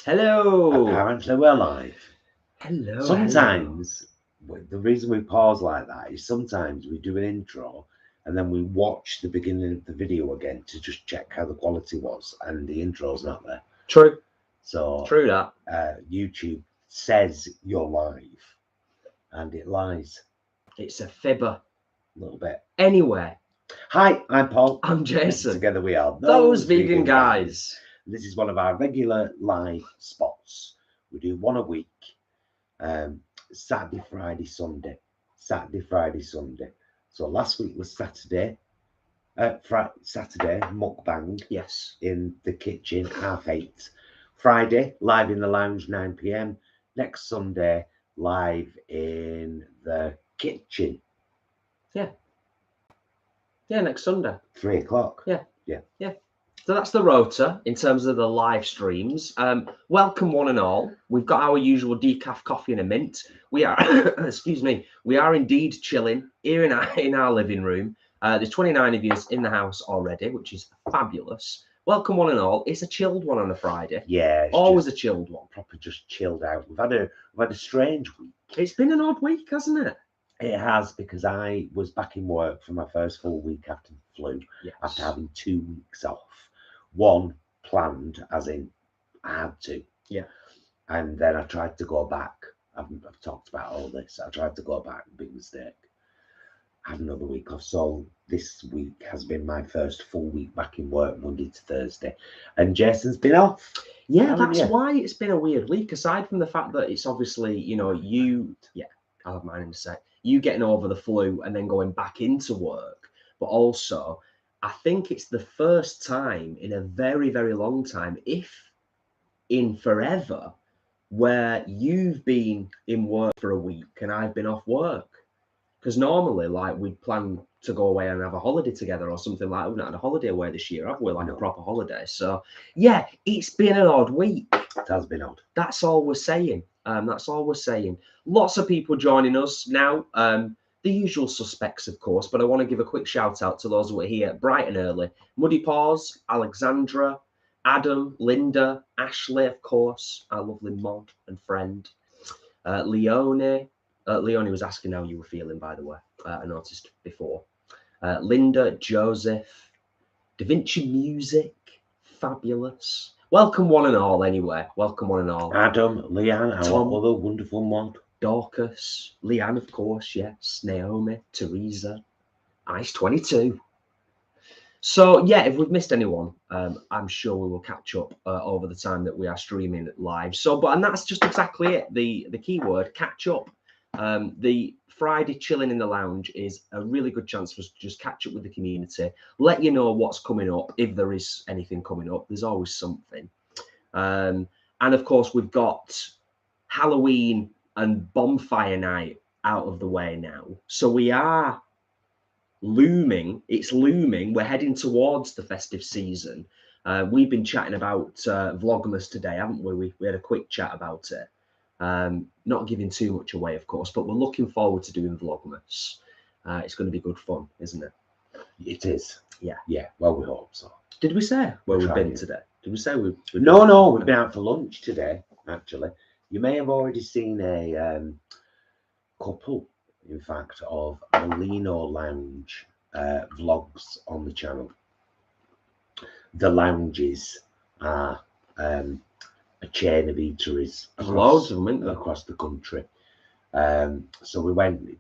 Hello. Apparently we're live. Hello. Sometimes the reason we pause like that is sometimes we do an intro and then we watch the beginning of the video again to just check how the quality was, and the intro's not there. True. So True that. YouTube says you're live and it lies. It's a fibber. A little bit. Anyway. Hi, I'm Paul. I'm Jason. Together we are Those Vegan Guys. This is one of our regular live spots. We do one a week. Saturday, Friday, Sunday. Saturday, Friday, Sunday. So last week was Saturday. Saturday, mukbang. Yes. In the kitchen, 8:30. Friday, live in the lounge, 9 p.m. Next Sunday, live in the kitchen. Yeah. Yeah, next Sunday. 3 o'clock. Yeah. So that's the rota in terms of the live streams. Welcome one and all. We've got our usual decaf coffee and a mint. We are, excuse me, we are indeed chilling here in our living room. There's 29 of you in the house already, which is fabulous. Welcome one and all. It's a chilled one on a Friday. Yeah, it's always a chilled one. Proper just chilled out. We've had a strange week. It's been an odd week, hasn't it? It has, because I was back in work for my first full week after the flu, after having 2 weeks off. One planned, as in I had to. Yeah. And then I tried to go back. I've talked about all this. I tried to go back, big mistake. I had another week off. So this week has been my first full week back in work, Monday to Thursday. And Jason's been off. Yeah, that's why it's been a weird week. Aside from the fact that it's obviously, I'll have mine in a sec. You getting over the flu and then going back into work. But also, I think it's the first time in a very, very long time, if in forever, where you've been in work for a week and I've been off work. Because normally, like, we'd plan to go away and have a holiday together or something like that. We've not had a holiday away this year, have we? Like a proper holiday. So, yeah, it's been an odd week. It has been odd. That's all we're saying. That's all we're saying. Lots of people joining us now. The usual suspects, of course, but I want to give a quick shout out to those who are here bright and early. Muddy Paws, Alexandra, Adam, Linda, Ashley, of course, our lovely mod and friend. Leone. Leone was asking how you were feeling, by the way. I noticed before. Linda, Joseph, Da Vinci Music, fabulous. Welcome one and all, anyway. Welcome one and all. Adam, Leanne, our other wonderful mod. Dorcas, Leanne, of course, yes. Naomi, Teresa, Ice22. So, yeah, if we've missed anyone, I'm sure we will catch up over the time that we are streaming live. And that's just exactly it. The key word, catch up. The Friday chilling in the lounge is a really good chance for us to just catch up with the community, let you know what's coming up, if there is anything coming up. There's always something. And, of course, we've got Halloween and bonfire night out of the way now. So we are looming. It's looming. We're heading towards the festive season. We've been chatting about Vlogmas today, haven't we? We had a quick chat about it. Not giving too much away, of course, but we're looking forward to doing Vlogmas. It's going to be good fun, isn't it? It is. Yeah. Yeah. Well, we hope so. Did we say where we've been today? Did we say we've No, we've been out for lunch today, actually. You may have already seen a couple, in fact, of Molino Lounge vlogs on the channel. The lounges are a chain of eateries across the country. So we went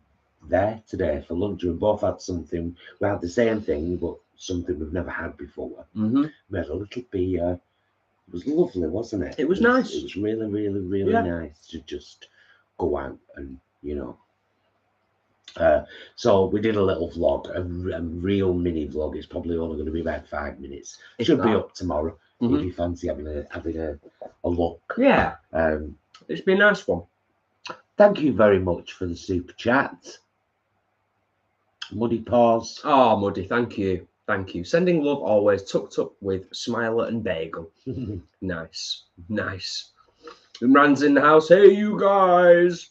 there today for lunch. We both had something. We had the same thing, but something we've never had before. Mm-hmm. We had a little beer. It was lovely, wasn't it? It was nice. It was really, really, really nice to just go out and, so we did a little vlog, a real mini vlog. It's probably only going to be about 5 minutes. It should be up tomorrow. Mm-hmm. If you fancy having a look. Yeah. It's been a nice one. Thank you very much for the super chat. Muddy Paws. Oh, Muddy, thank you. Thank you. Sending love always, tucked up with Smiler and Bagel. Nice. Nice. Imran's in the house. Hey, you guys.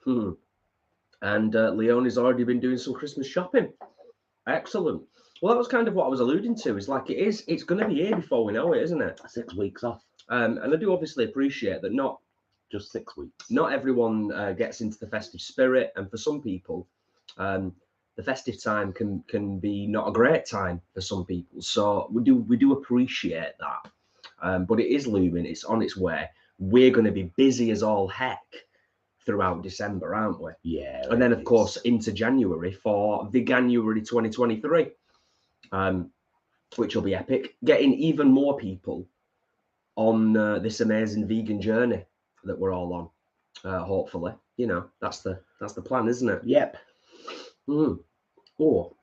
And Leonie's already been doing some Christmas shopping. Excellent. Well, that was kind of what I was alluding to. It's like it's going to be here before we know it, isn't it? 6 weeks off. And I do obviously appreciate that not Just 6 weeks. not everyone gets into the festive spirit, and for some people, the festive time can be not a great time for some people. So we do appreciate that, but it is looming. It's on its way. We're going to be busy as all heck throughout December, aren't we? Yeah. And then of course into January for Veganuary 2023, which will be epic. Getting even more people on this amazing vegan journey that we're all on. Hopefully, you know, that's the plan, isn't it? Yep. Oh,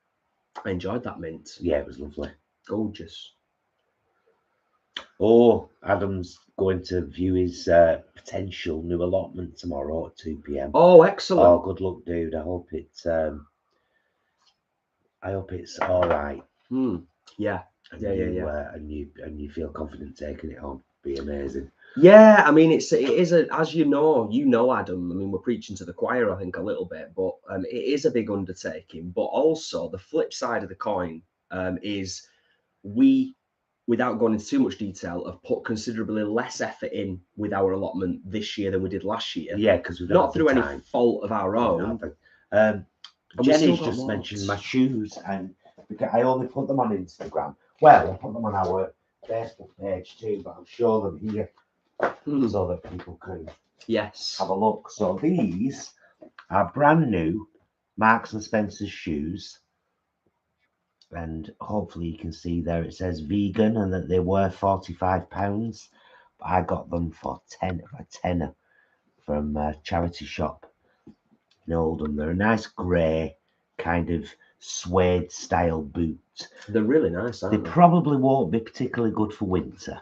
I enjoyed that mint. Yeah, it was lovely. Gorgeous. Oh, Adam's going to view his potential new allotment tomorrow at 2 p.m. Oh, excellent. Oh, good luck, dude. I hope it's all right. Yeah. And Yeah. And you feel confident taking it on. Be amazing. Yeah, I mean, it is as you know, Adam. I mean, we're preaching to the choir, I think, a little bit, but it is a big undertaking. But also, the flip side of the coin is we, without going into too much detail, have put considerably less effort in with our allotment this year than we did last year. Yeah, because we've not through any fault of our own. Jenny's just mentioned my shoes, and I only put them on Instagram. Well, I put them on our Facebook page too, but I'll show them here so that people can have a look. So these are brand new Marks and Spencer's shoes, and hopefully you can see there it says vegan and that they were £45. But I got them for a tenner from a charity shop in Oldham. They're a nice grey kind of suede style boot. They're really nice, aren't They probably won't be particularly good for winter.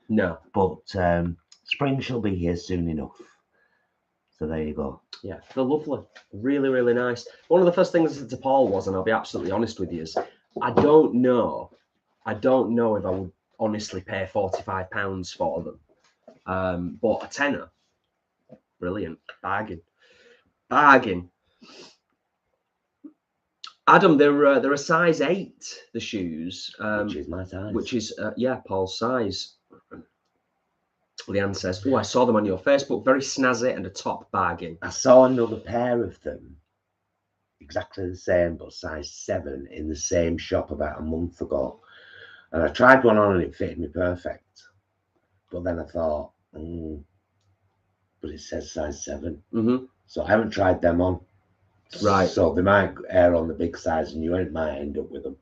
No. But spring shall be here soon enough. So there you go. Yeah, they're lovely. Really, really nice. One of the first things I said to Paul was, and I'll be absolutely honest with you, is I don't know if I would honestly pay £45 for them. But a tenner, brilliant. Bargain. Adam, they're a size 8, the shoes. Which is my size. Which is, Paul's size. Leanne says, oh, I saw them on your Facebook. Very snazzy and a top bargain. I saw another pair of them, exactly the same, but size 7, in the same shop about a month ago. And I tried one on and it fitted me perfect. But then I thought, but it says size 7. So I haven't tried them on. Right. So they might err on the big size and you might end up with them.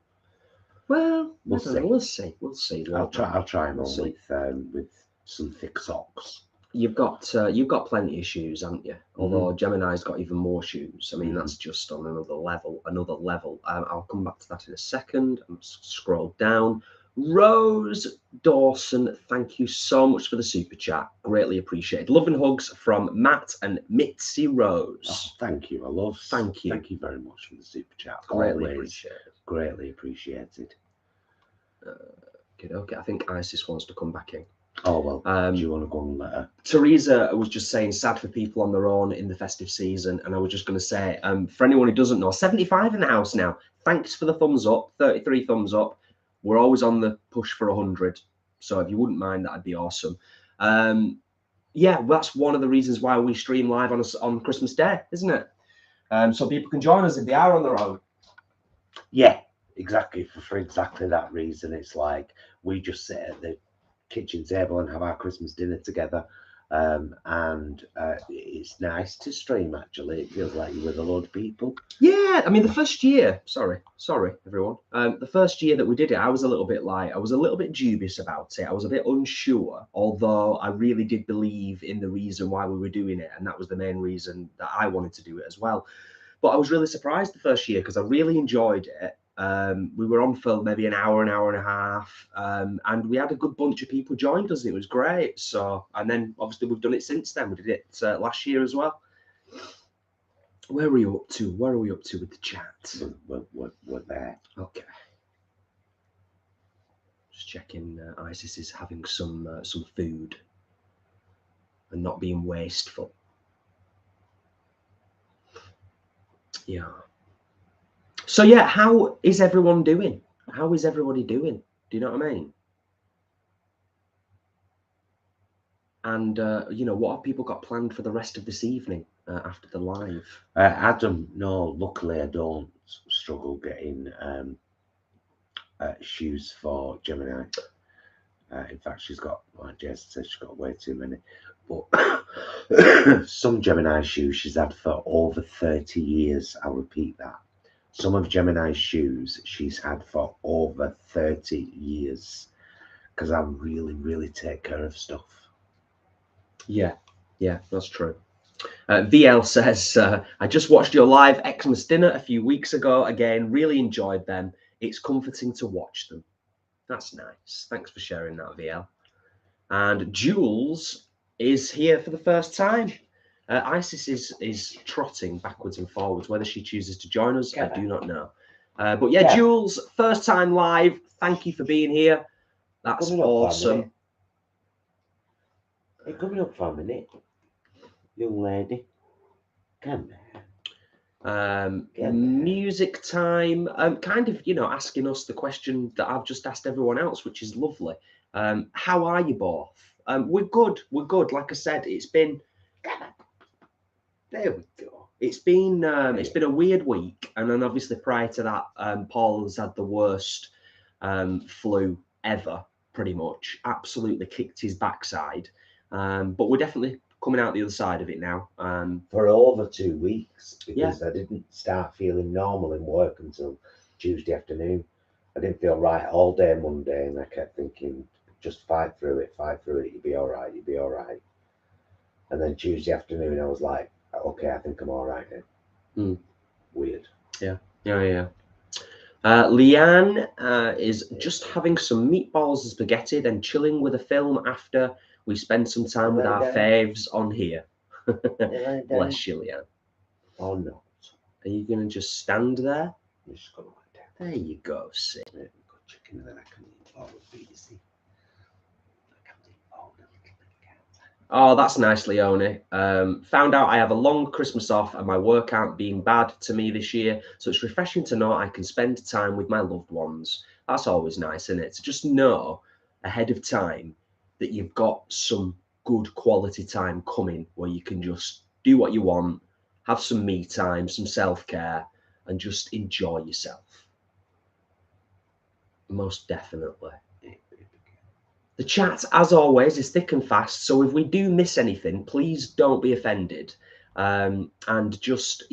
Well, we'll see. I'll try them on with some thick socks. You've got plenty of shoes, haven't you? Although Gemini's got even more shoes. I mean, that's just on another level. I'll come back to that in a second. I'm scroll down. Rose Dawson, thank you so much for the super chat. Greatly appreciated. Love and hugs from Matt and Mitzi Rose. Oh, thank you, my love. Thank you. Thank you very much for the super chat. Greatly appreciated. Greatly appreciated. Okay, I think Isis wants to come back in. Oh, well, do you want to go and let her? Teresa was just saying sad for people on their own in the festive season. And I was just going to say, for anyone who doesn't know, 75 in the house now. Thanks for the thumbs up, 33 thumbs up. We're always on the push for 100. So if you wouldn't mind, that'd be awesome. That's one of the reasons why we stream live on Christmas Day, isn't it? So people can join us if they are on their own. Yeah, exactly. For exactly that reason. It's like we just sit at the kitchen table and have our Christmas dinner together, and it's nice to stream. Actually, it feels like you're with a load of people. Yeah, I mean, the first year, sorry everyone, the first year that we did it, I was a little bit dubious about it. I was a bit unsure, although I really did believe in the reason why we were doing it, and that was the main reason that I wanted to do it as well. But I was really surprised the first year because I really enjoyed it. We were on for maybe an hour and a half, and we had a good bunch of people joined us. It was great. So, and then obviously we've done it since then. We did it last year as well. Where are we up to? Where are we up to with the chat? We're there. Okay. Just checking. Isis is having some food and not being wasteful. Yeah. So yeah, how is everyone doing? How is everybody doing? Do you know what I mean? And what have people got planned for the rest of this evening after the live? Adam, no, luckily I don't struggle getting shoes for Gemini. In fact, she's got, like Jess said, she's got way too many. But some Gemini shoes she's had for over 30 years. I'll repeat that. Some of Gemini's shoes she's had for over 30 years. Because I really, really take care of stuff. Yeah, that's true. VL says, I just watched your live Xmas dinner a few weeks ago. Again, really enjoyed them. It's comforting to watch them. That's nice. Thanks for sharing that, VL. And Jules is here for the first time. Isis is trotting backwards and forwards. Whether she chooses to join us, I do not know. But yeah, Jules, first time live. Thank you for being here. That's awesome. Hey, coming up for a minute, young lady. Come Music time. Kind of, asking us the question that I've just asked everyone else, which is lovely. How are you both? We're good. Like I said, it's been. There we go. It's been a weird week, and then obviously prior to that, Paul has had the worst flu ever, pretty much. Absolutely kicked his backside. But we're definitely coming out the other side of it now. For over 2 weeks, because I didn't start feeling normal in work until Tuesday afternoon. I didn't feel right all day Monday, and I kept thinking, just fight through it, you'll be all right. And then Tuesday afternoon, I was like, okay, I think I'm all right now. Weird. Yeah. Leanne is just having some meatballs and spaghetti, then chilling with a film after we spend some time with our faves on here. Bless you, Leanne. Oh, no. Are you going to just stand there? I'm just going to lie down. There you go, sit. I've got chicken, and then I can eat all of these. Oh, that's nice, Leone. Found out I have a long Christmas off and my work aren't being bad to me this year. So it's refreshing to know I can spend time with my loved ones. That's always nice, isn't it? To just know ahead of time that you've got some good quality time coming where you can just do what you want, have some me time, some self-care, and just enjoy yourself. Most definitely. The chat, as always, is thick and fast. So if we do miss anything, please don't be offended. And just,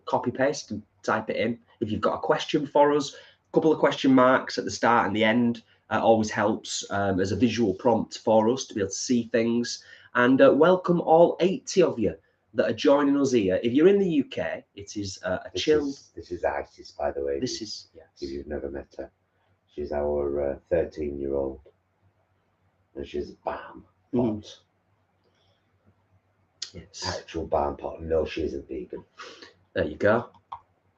copy paste and type it in. If you've got a question for us, a couple of question marks at the start and the end always helps as a visual prompt for us to be able to see things. And welcome all 80 of you that are joining us here. If you're in the UK, it is chilled. This is Isis, by the way. This is, yes. If you've never met her, she's our 13-year-old. And she's bam pot. Yes. Actual bam pot. No, she isn't vegan. There you go.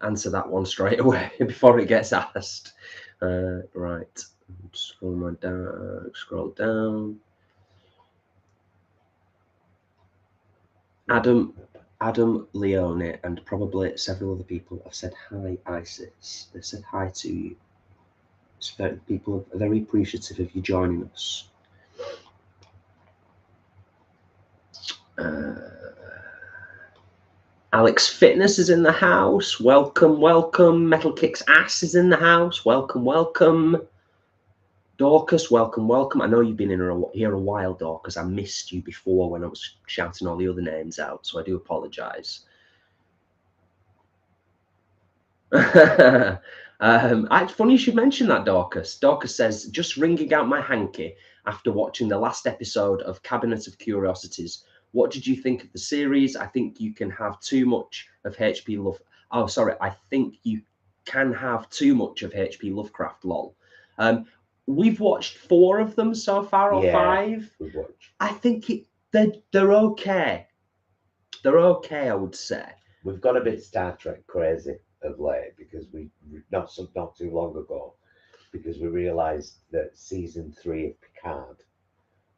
Answer that one straight away before it gets asked. Right. Scroll down. Adam Leone and probably several other people have said hi, Isis. They said hi to you. People are very appreciative of you joining us. Alex Fitness is in the house. Welcome. Metal Kicks Ass is in the house. Welcome. Dorcas, welcome. I know you've been here a while, Dorcas. I missed you before when I was shouting all the other names out, so I do apologise. It's funny you should mention that, Dorcas. Dorcas says, just wringing out my hanky after watching the last episode of Cabinet of Curiosities. What did you think of the series? I think you can have too much of H.P. Love. Oh, sorry. I think you can have too much of H.P. Lovecraft. Lol. We've watched 4 of them so far, or 5. We've watched. I think they're okay. They're okay, I would say. We've got a bit Star Trek crazy of late because we not too long ago, because we realised that season 3 of Picard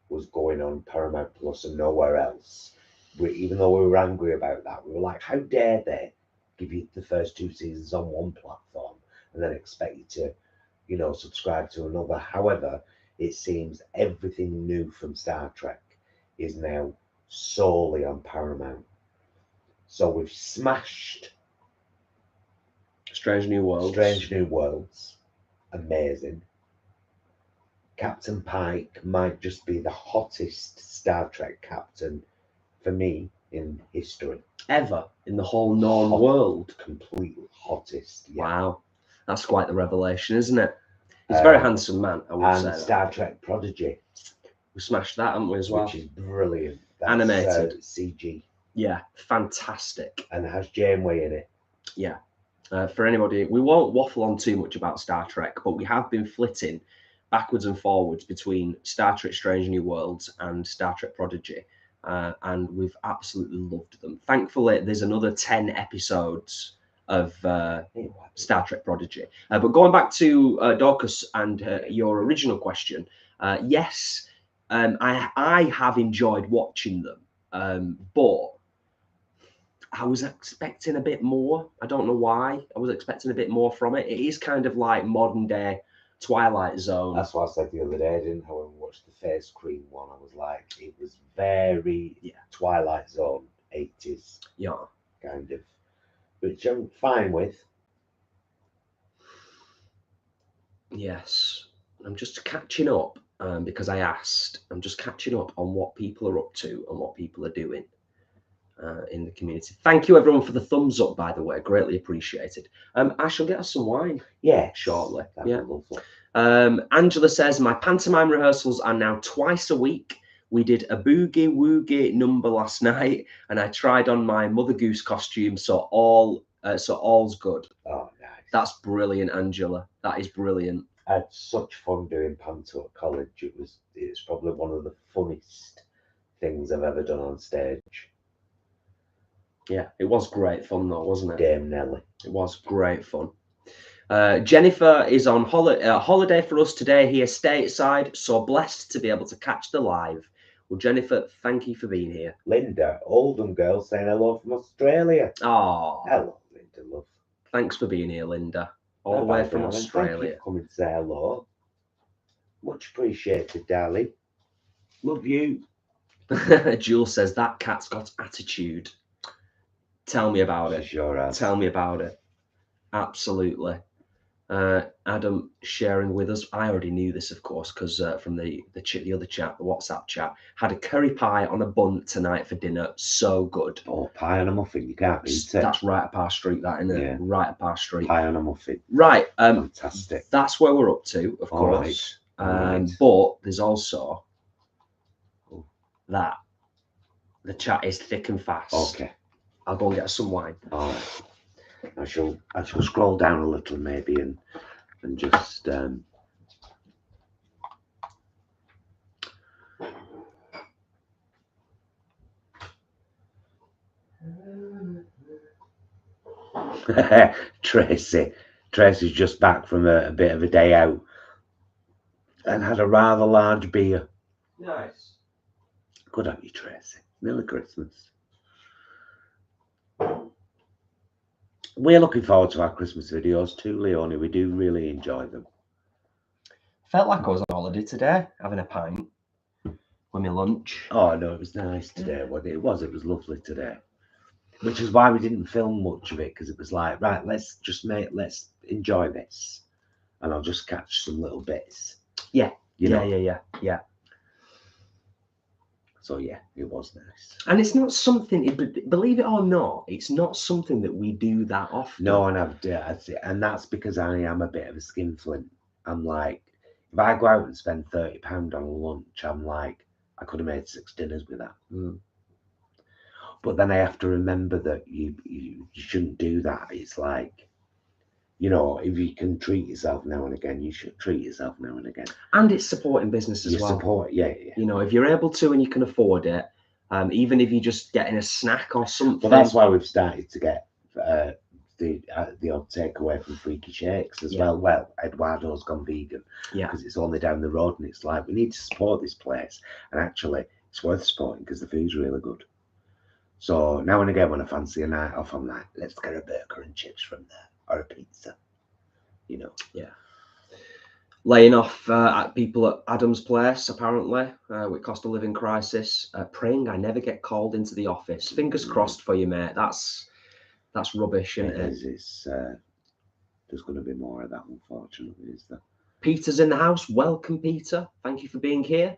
was going on Paramount Plus and nowhere else. Even though we were angry about that, we were like, how dare they give you the first 2 seasons on one platform and then expect you to, subscribe to another. However, it seems everything new from Star Trek is now solely on Paramount. So we've smashed Strange New Worlds. Strange New Worlds. Amazing. Captain Pike might just be the hottest Star Trek captain for me in history. Ever in the whole known world. Completely hottest. Yeah. Wow. That's quite the revelation, isn't it? He's a very handsome man, I would say. And Star Trek Prodigy. We smashed that, haven't we, as well? Which is brilliant. That's, animated. CG. Yeah, fantastic. And it has Janeway in it. Yeah. For anybody, we won't waffle on too much about Star Trek, but we have been flitting backwards and forwards between Star Trek Strange New Worlds and Star Trek Prodigy. And we've absolutely loved them. Thankfully, there's another 10 episodes of Star Trek Prodigy. But going back to Dorcas and your original question, yes, I have enjoyed watching them, but I was expecting a bit more. I don't know why. I was expecting a bit more from it. It is kind of like modern day Twilight Zone. That's what I said the other day, didn't I? When we watched the face cream one, I was like, it was very Twilight Zone 80s. Yeah. Kind of. Which I'm fine with. Yes. I'm just catching up because I asked. I'm just catching up on what people are up to and what people are doing in the community. Thank you, everyone, for the thumbs up, by the way. Greatly appreciated. I shall get us some wine shortly. Yeah. Angela says, my pantomime rehearsals are now twice a week. We did a boogie woogie number last night, and I tried on my Mother Goose costume, so all's good. Oh, nice. That's brilliant, Angela. That is brilliant. I had such fun doing panto at college. It's probably one of the funniest things I've ever done on stage. Yeah, it was great fun though, wasn't it? Dame Nelly. It was great fun. Jennifer is on holiday for us today here stateside, so blessed to be able to catch the live. Well, Jennifer, thank you for being here. Linda, Oldham girl, saying hello from Australia. Oh, hello, Linda, love. Thanks for being here, Linda. All the way from Australia. Thank you for coming to say hello. Much appreciated, darling. Love you. Jules says that cat's got attitude. Tell me about it. Sure has. Tell me about it. Absolutely. Adam sharing with us. I already knew this, of course, because from the other chat, the WhatsApp chat, had a curry pie on a bun tonight for dinner. So good. Oh, pie on a muffin. You can't beat it. That's right up our street, that, isn't it? Yeah. Right up our street. Pie on a muffin. Right. Fantastic. That's where we're up to, of course. Right. But there's also that. The chat is thick and fast. Okay. I'll go and get some wine. All right. I shall scroll down a little maybe and just Tracy's just back from a bit of a day out and had a rather large beer. Nice. Good on you, Tracy. Merry Christmas. We're looking forward to our Christmas videos too, Leonie. We do really enjoy them. Felt like I was on holiday today, having a pint with my lunch. Oh no, it was nice today. It was lovely today. Which is why we didn't film much of it, because it was like, right, let's enjoy this, and I'll just catch some little bits. Yeah, yeah. So yeah, it was nice. And it's not something, believe it or not, it's not something that we do that often. No, and that's because I am a bit of a skinflint. I'm like, if I go out and spend £30 on a lunch, I'm like, I could have made 6 dinners with that. Mm. But then I have to remember that you shouldn't do that. It's like, you know, if you can treat yourself now and again, you should treat yourself now and again. And it's supporting business as well. Yeah. You know, if you're able to and you can afford it, even if you're just getting a snack or something. Well, that's why we've started to get the odd takeaway from Freaky Shakes as well. Well, Eduardo's gone vegan because it's only down the road, and it's like, we need to support this place. And actually, it's worth supporting because the food's really good. So now and again, when I fancy a night off, I'm like, let's get a burger and chips from there, or a pizza, you know. Yeah. laying off at people at Adam's place, apparently, with cost of living crisis. Praying I never get called into the office. Fingers crossed for you, mate. That's rubbish, isn't it? It's there's going to be more of that, unfortunately, is there? Peter's in the house. Welcome, Peter. Thank you for being here.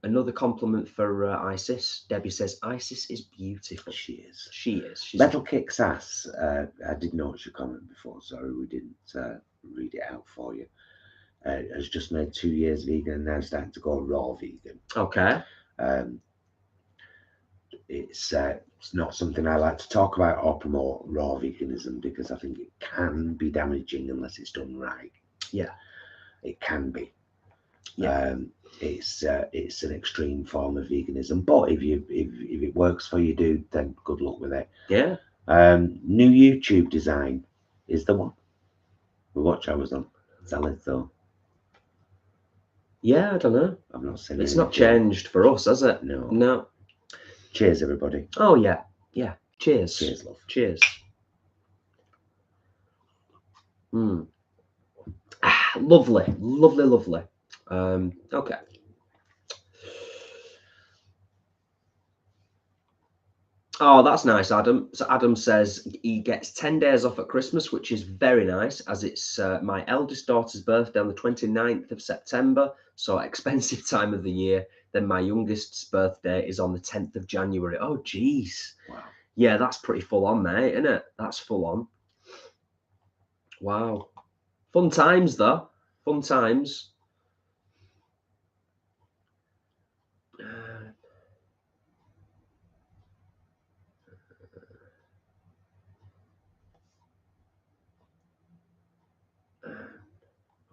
Another compliment for Isis. Debbie says, Isis is beautiful. She is. She is. She's Metal Kicks Ass. I did notice your comment before. Sorry, we didn't read it out for you. Has just made 2 years vegan and now starting to go raw vegan. Okay. It's not something I like to talk about or promote, raw veganism, because I think it can be damaging unless it's done right. Yeah. It can be. Yeah. It's an extreme form of veganism, but if it works for you, dude, then good luck with it. Yeah. New YouTube design is the one. We watch ours on. Sell it though. Yeah, I don't know. I've not seen It's anything. not changed for us, has it? No. No. Cheers, everybody. Oh yeah. Yeah. Cheers. Cheers, love. Cheers. Lovely. Lovely, lovely. Okay. Oh, that's nice, Adam. So Adam says he gets 10 days off at Christmas, which is very nice, as it's my eldest daughter's birthday on the 29th of September, so expensive time of the year. Then my youngest's birthday is on the 10th of January. Oh, geez. Wow. Yeah, that's pretty full on, mate, isn't it? That's full on. Wow. Fun times, though. Fun times.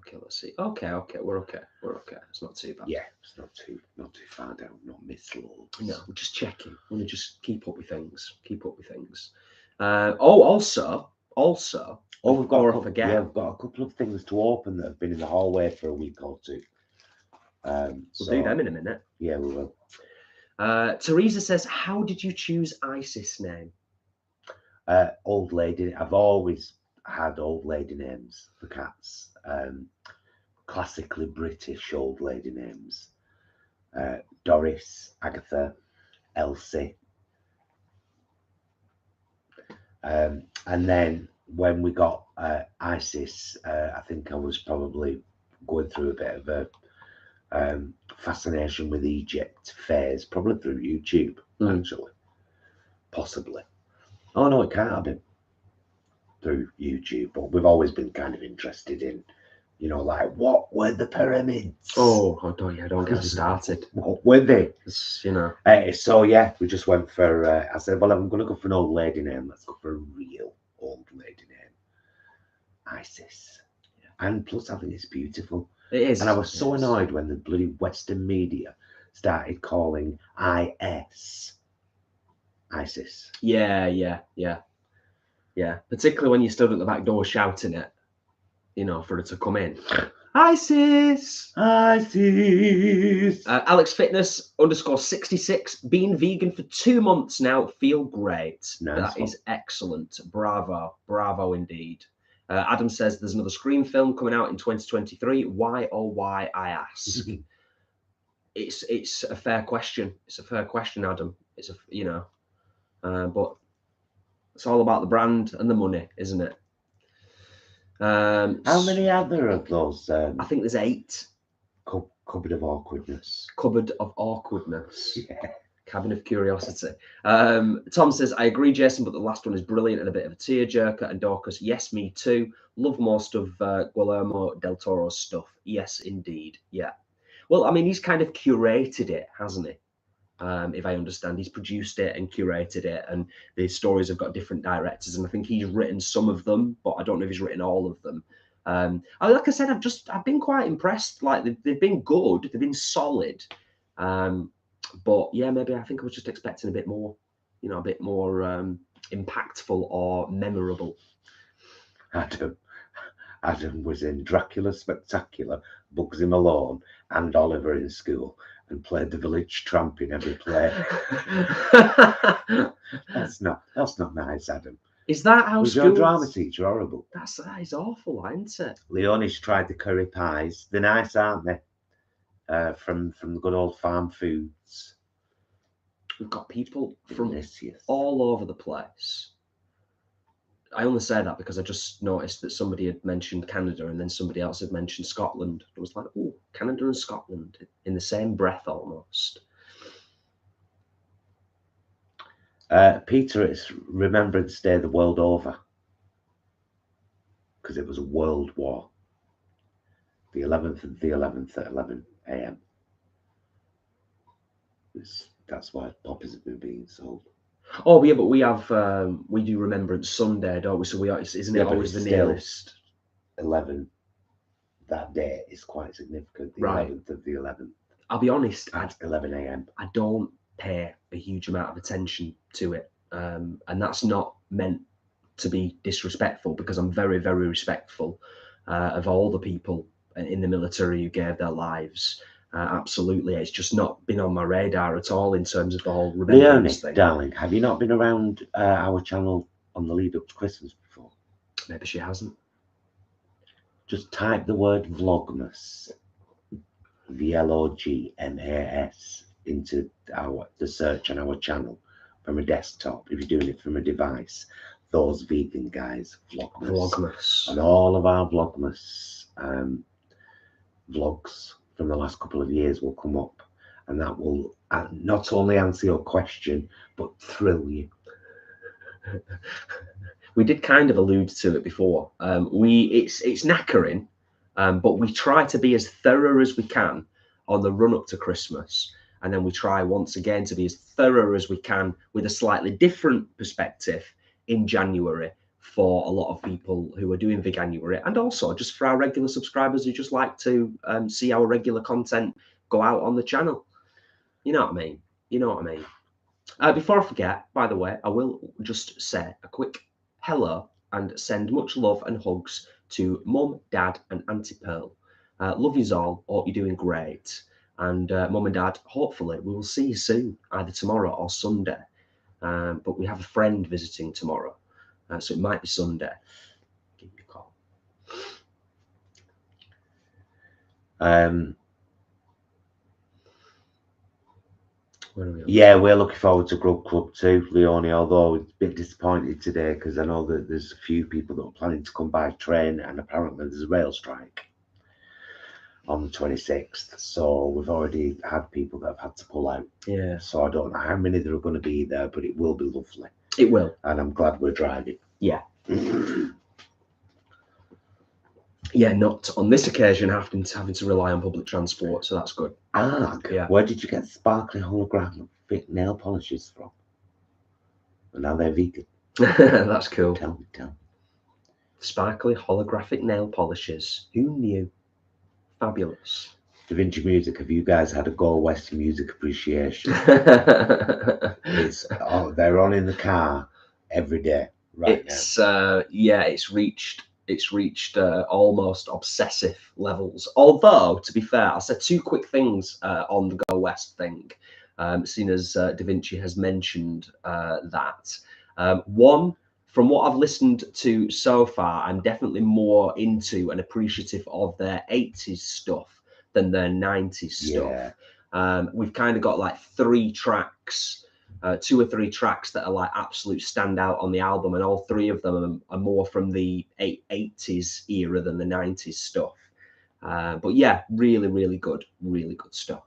Okay, let's see. Okay, we're okay. It's not too bad. Yeah, it's not too far down, not misled. No, we're just checking. We want to just keep up with things. Also, we've got we've got a couple of things to open that have been in the hallway for a week or two. We'll do them in a minute. Yeah, we will. Teresa says, how did you choose Isis' name? Old lady. I've always had old lady names for cats. Classically British old lady names. Doris, Agatha, Elsie. And then when we got Isis, I think I was probably going through a bit of a fascination with Egypt phase, probably through YouTube, actually. Possibly. Oh, no, it can't have been through YouTube, but we've always been kind of interested in, like, what were the pyramids? Oh, don't get us started. What were they? So, yeah, we just went for, I said, well, I'm going to go for an old lady name. Let's go for a real old lady name. Isis. Yeah. And plus, I think it's beautiful. It is. And I was so annoyed when the bloody Western media started calling IS Isis. Yeah. Particularly when you stood at the back door shouting it, for her to come in. Isis. Alex Fitness _66. Been vegan for 2 months now. Feel great. Nice. That is excellent. Bravo indeed. Adam says there's another Scream film coming out in 2023. Why, oh why, I ask. It's a fair question. It's a fair question, Adam. It's but it's all about the brand and the money, isn't it? How many are there of those? I think there's 8. Cupboard of Awkwardness. Cupboard of Awkwardness. Yeah. Cabin of Curiosity. Tom says, I agree, Jason, but the last one is brilliant and a bit of a tearjerker. And Dorcas, yes, me too. Love most of Guillermo del Toro's stuff. Yes, indeed. Yeah. Well, I mean, he's kind of curated it, hasn't he? If I understand, he's produced it and curated it, and the stories have got different directors, and I think he's written some of them, but I don't know if he's written all of them. Like I said, I've been quite impressed. Like they've been good, they've been solid. But yeah, maybe I think I was just expecting a bit more, a bit more impactful or memorable. Adam was in Dracula Spectacular, Bugsy Malone, and Oliver in School, and played the village tramp in every play. That's not nice, Adam. Is that how Was your schools... drama teacher horrible? That is awful, isn't it? Leonie's tried the curry pies. They're nice, aren't they? From the good old farm foods. We've got people from Delicious. all over the place. I only say that because I just noticed that somebody had mentioned Canada and then somebody else had mentioned Scotland. It was like, oh, Canada and Scotland in the same breath almost. Peter, it's Remembrance Day the world over. Because it was a world war. The 11th and the 11th at 11 a.m. That's why poppies have been being sold. Oh yeah, but we have we do Remembrance Sunday, don't we? So we are, isn't it always the nearest? 11. That day is quite significant. The 11th of the 11th. I'll be honest. At 11 a.m. I don't pay a huge amount of attention to it, and that's not meant to be disrespectful, because I'm very, very respectful of all the people in the military who gave their lives. Absolutely, it's just not been on my radar at all in terms of the whole remembrance thing. Darling, have you not been around our channel on the lead up to Christmas before? Maybe she hasn't. Just type the word Vlogmas, VLOGMAS, into the search on our channel from a desktop. If you're doing it from a device, those vegan guys, Vlogmas. And all of our Vlogmas vlogs from the last couple of years will come up, and that will not only answer your question but thrill you. We did kind of allude to it before. It's knackering, but we try to be as thorough as we can on the run up to Christmas, and then we try once again to be as thorough as we can with a slightly different perspective in January for a lot of people who are doing Veganuary, and also just for our regular subscribers who just like to see our regular content go out on the channel. You know what I mean? You know what I mean? Before I forget, by the way, I will just say a quick hello and send much love and hugs to Mum, Dad, and Auntie Pearl. Love yous all. Hope you're doing great. And Mum and Dad, hopefully we will see you soon, either tomorrow or Sunday. But we have a friend visiting tomorrow, so it might be Sunday. Give me a call. Yeah, we're looking forward to Grub Club too, Leonie, although it's a bit disappointed today because I know that there's a few people that are planning to come by train, and apparently there's a rail strike on the 26th. So we've already had people that have had to pull out. Yeah. So I don't know how many there are going to be there, but it will be lovely. It will. And I'm glad we're driving. Yeah. Yeah, not on this occasion having to rely on public transport, so that's good. Yeah. Where did you get sparkly holographic nail polishes from? And now they're vegan. That's cool. Tell me. Sparkly holographic nail polishes. Who knew? Fabulous. Da Vinci Music, have you guys had a Go West music appreciation? They're on in the car every day right now. Yeah, it's reached almost obsessive levels. Although, to be fair, I'll say two quick things on the Go West thing, seeing as Da Vinci has mentioned that. One, from what I've listened to so far, I'm definitely more into and appreciative of their 80s stuff than their 90s stuff. We've kind of got like 3 tracks, 2 or 3 tracks that are like absolute standout on the album, and all 3 of them are more from the 80s era than the 90s stuff. But yeah, really good stuff.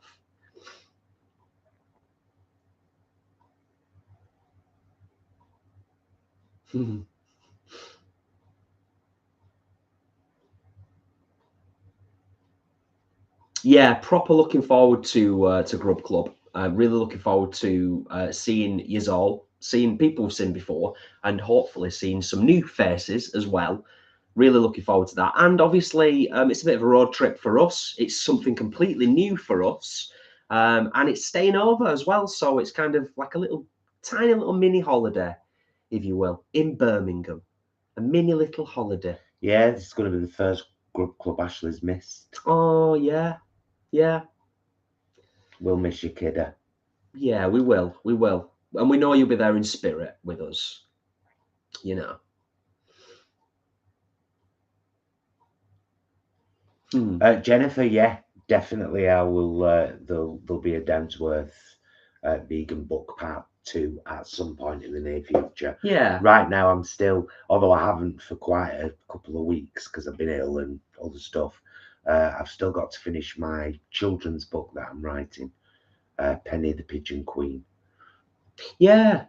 Yeah, proper looking forward to Grub Club. Really looking forward to seeing yous all, seeing people we've seen before, and hopefully seeing some new faces as well. Really looking forward to that. And obviously, it's a bit of a road trip for us. It's something completely new for us, and it's staying over as well. So it's kind of like a tiny little mini holiday, if you will, in Birmingham. A mini little holiday. Yeah, this is going to be the first Grub Club Ashley's missed. Oh, yeah. Yeah. We'll miss you, kidder. Yeah, we will. And we know you'll be there in spirit with us. you know. Jennifer, yeah, definitely. I will. There'll be a down to earth vegan book part 2 at some point in the near future. Yeah. Right now, I'm still, although I haven't for quite a couple of weeks because I've been ill and other stuff. I've still got to finish my children's book that I'm writing, Penny the Pigeon Queen. Yeah.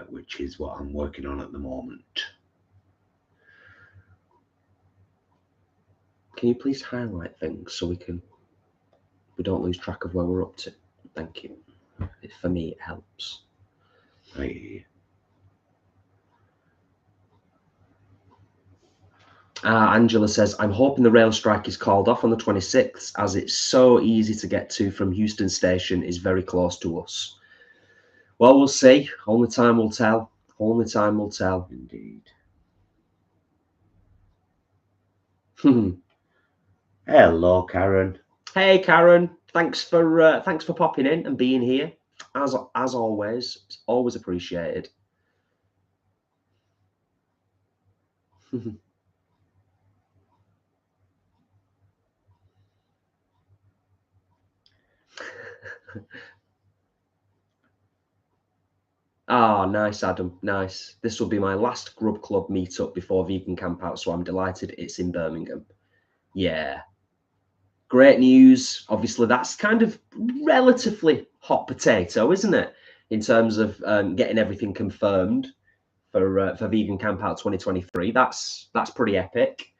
Which is what I'm working on at the moment. Can you please highlight things so we don't lose track of where we're up to? Thank you. For me, it helps. Hey. Angela says, I'm hoping the rail strike is called off on the 26th, as it's so easy to get to from Euston Station is very close to us. Well, we'll see. Only time will tell. Only time will tell. Indeed. Hello, Karen. Hey, Karen. Thanks for popping in and being here. As always, it's always appreciated. Ah, nice, Adam. Nice. This will be my last Grub Club meetup before Vegan Camp Out, so I'm delighted it's in Birmingham. Yeah. Great news. Obviously, that's kind of relatively hot potato, isn't it? In terms of getting everything confirmed for Vegan Camp Out 2023. That's pretty epic.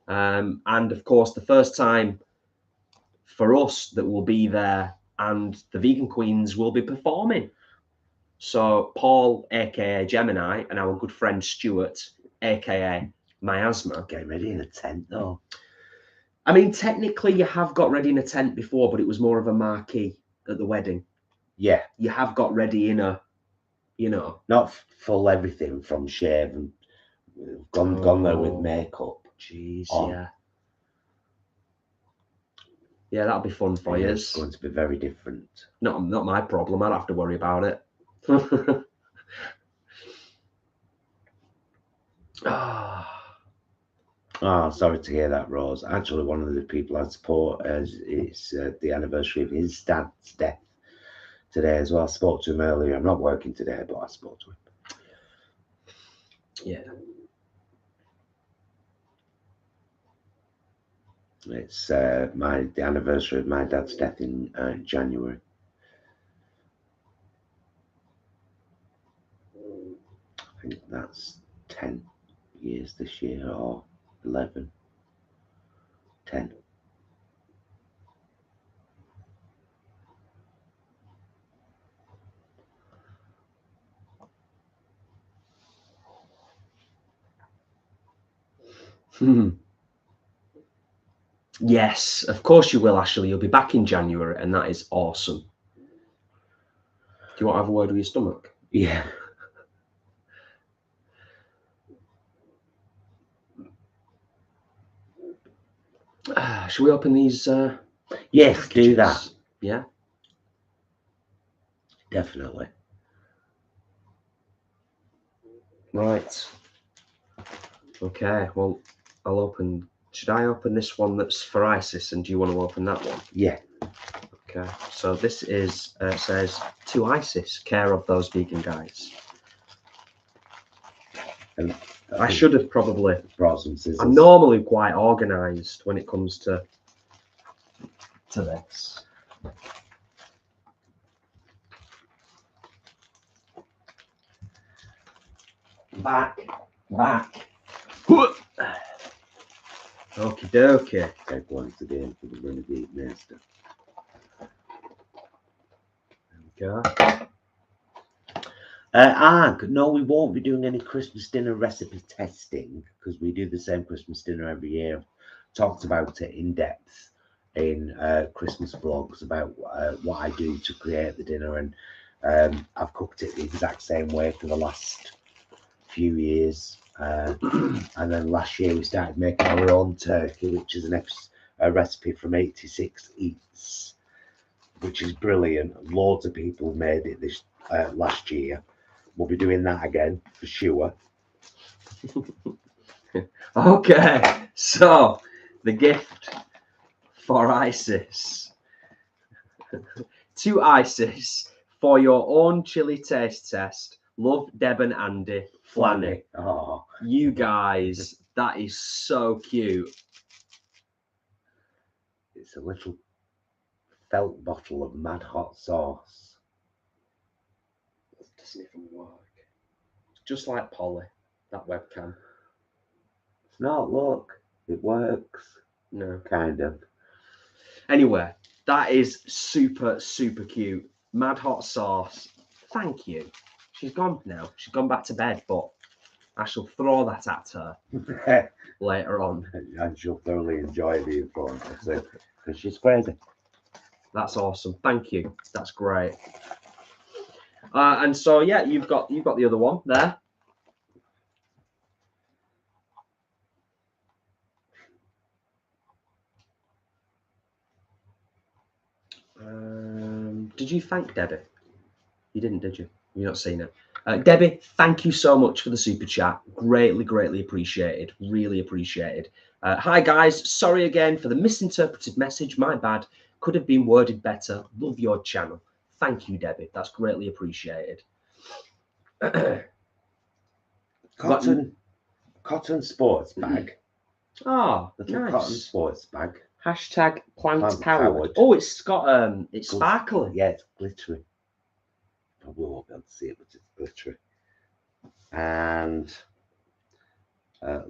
And of course, the first time for us that will be there, and the Vegan Queens will be performing. So Paul, aka Gemini, and our good friend Stuart, aka Miasma. Getting ready in a tent, though. I mean, technically, you have got ready in a tent before, but it was more of a marquee at the wedding. Yeah. You have got ready in a, you know. Not full everything from shave and gone there with makeup. Jeez, on. yeah. Yeah, that'll be fun for you. It's going to be very different. Not my problem. I don't have to worry about it. Oh, sorry to hear that, Rose. Actually, one of the people I support it's the anniversary of his dad's death today as well. I spoke to him earlier. I'm not working today, but I spoke to him. Yeah. It's the anniversary of my dad's death in January. I think that's 10 years this year, or 11. 10. Yes, of course you will, Ashley. You'll be back in January, and that is awesome. Do you want to have a word with your stomach? Yeah. Should we open these? Yes, packages? do that. Yeah. Definitely. Right. Okay. Well, I'll open. Should I open this one that's for ISIS, and do you want to open that one? Yeah. Okay. So this is says to ISIS, care of those vegan guys. And I should have probably brought some scissors. I'm normally quite organised when it comes to this. Back. Okie dokie. Take one today for the Renegade Master. There we go. No, we won't be doing any Christmas dinner recipe testing because we do the same Christmas dinner every year. Talked about it in depth in Christmas vlogs about what I do to create the dinner, and I've cooked it the exact same way for the last few years. And then last year we started making our own turkey, which is a recipe from 86 Eats, which is brilliant. Loads of people made it this last year. we'll be doing that again for sure. Okay, so the gift for Isis. To Isis, for your own chili taste test, love, Deb and Andy, Flanny. Oh, You guys, that is so cute. it's a little felt bottle of mad hot sauce. It doesn't even work. Just like Polly, that webcam. It's not, look, it works. No. Kind of. Anyway, that is super, super cute. Mad hot sauce. Thank you. She's gone now. She's gone back to bed, but I shall throw that at her later on. And she'll thoroughly enjoy the phone because she's crazy. That's awesome. Thank you. That's great. And so yeah, you've got the other one there. Did you thank Debbie? You didn't, did you? You've not seen it. Debbie, thank you so much for the super chat. Greatly, greatly appreciated. Really appreciated. Hi, guys. Sorry again for the misinterpreted message. My bad. Could have been worded better. Love your channel. Thank you, Debbie. That's greatly appreciated. Cotton sports bag. Oh, Little nice. cotton sports bag. Hashtag plant Plant powered. powered. Oh, it's got it's sparkling. Yeah, it's glittery. Probably won't be able to see it, but it's glittery. And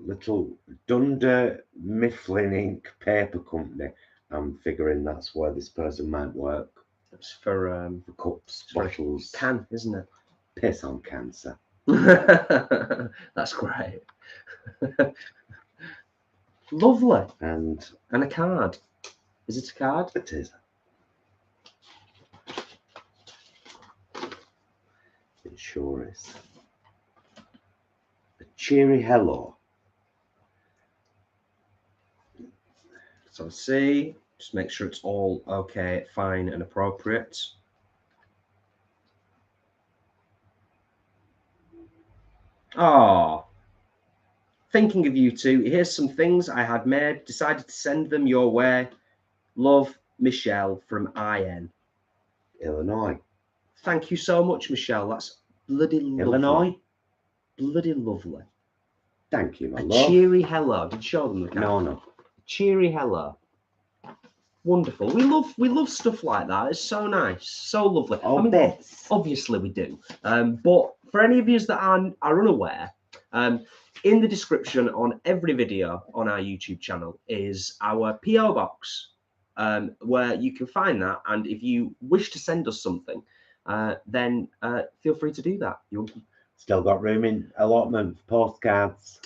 little Dunder Mifflin Ink Paper Company. I'm figuring that's where this person might work. It's for Cups, bottles. Can, isn't it? Piss on cancer. That's great. Lovely. And a card. Is it a card? it is. It sure is. A cheery hello. So see, just make sure it's all okay, fine, and appropriate. Oh, thinking of you two. Here's some things I had made. Decided to send them your way. Love, Michelle from IN. Illinois. Thank you so much, Michelle. That's bloody lovely. Illinois. Bloody lovely. Thank you, my A love. cheery hello. Did you show them the card? No. A cheery hello. Wonderful. We love stuff like that. It's so nice, so lovely. Oh, I mean, bits. obviously we do. But for any of you that are unaware, in the description on every video on our YouTube channel is our PO box, where you can find that. And if you wish to send us something, then feel free to do that. Still got room in allotment for postcards.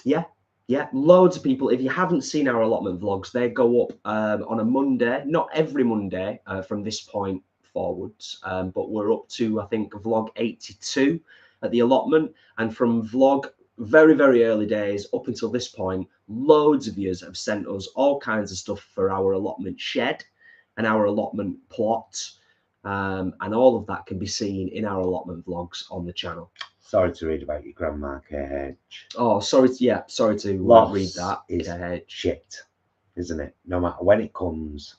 Yeah, loads of people. If you haven't seen our allotment vlogs, they go up on a Monday, not every Monday from this point forwards, but we're up to, I think, vlog 82 at the allotment. And from vlog very, very early days up until this point, loads of yous have sent us all kinds of stuff for our allotment shed and our allotment plot. And all of that can be seen in our allotment vlogs on the channel. Sorry to read about your grandma KH. Oh, sorry to Loss read that. is KH. shit, isn't it? No matter when it comes,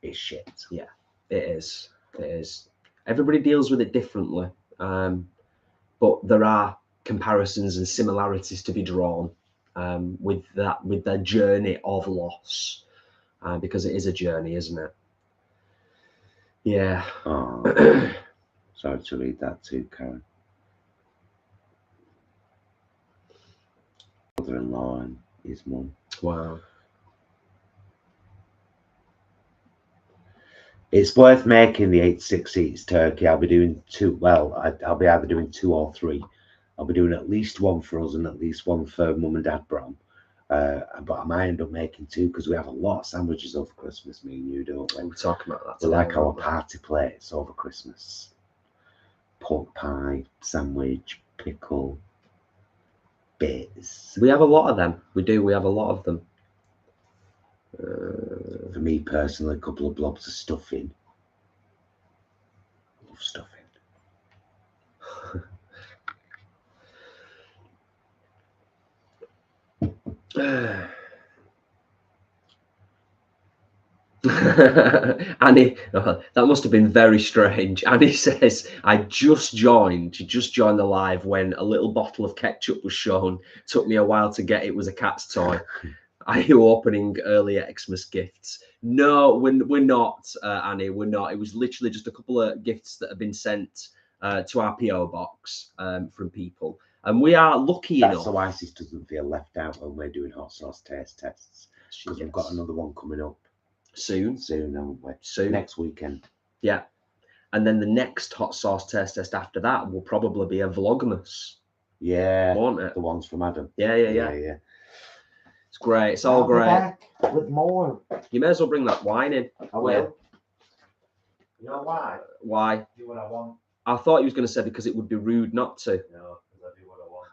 it's shit. Yeah, it is. It is. Everybody deals with it differently, but there are comparisons and similarities to be drawn with the journey of loss, because it is a journey, isn't it? Yeah. Oh, sorry to read that too, Karen. Mother-in-law and his mum. Wow. It's worth making the 86 eats turkey. I'll be doing two. Well, I'll be either doing 2 or 3. I'll be doing at least one for us and at least one for Mum and Dad Brom. But I might end up making 2 because we have a lot of sandwiches over Christmas, me and you, don't we? We're talking about that We today, like our aren't we? party plates over Christmas. Pork pie, sandwich, pickle, bits. We have a lot of them. We do. We have a lot of them. For me personally, a couple of blobs of stuffing. Love stuffing. Annie, that must have been very strange. Annie says, I just joined. She just joined the live when a little bottle of ketchup was shown. Took me a while to get it was a cat's toy. Are you opening early Xmas gifts? No, we're not, Annie. We're not. It was literally just a couple of gifts that have been sent to our PO box from people. And we are lucky enough. So Isis doesn't feel left out when we're doing hot sauce taste tests. Because we've got another one coming up. Soon, haven't we? Soon. Next weekend. Yeah. And then the next hot sauce taste test after that will probably be a Vlogmas. Yeah. Won't it? The ones from Adam. Yeah. It's great. It's all great. Back with more. You may as well bring that wine in. I will. You know why? Why? Do what I want. I thought he was going to say because it would be rude not to. No, because I do what I want.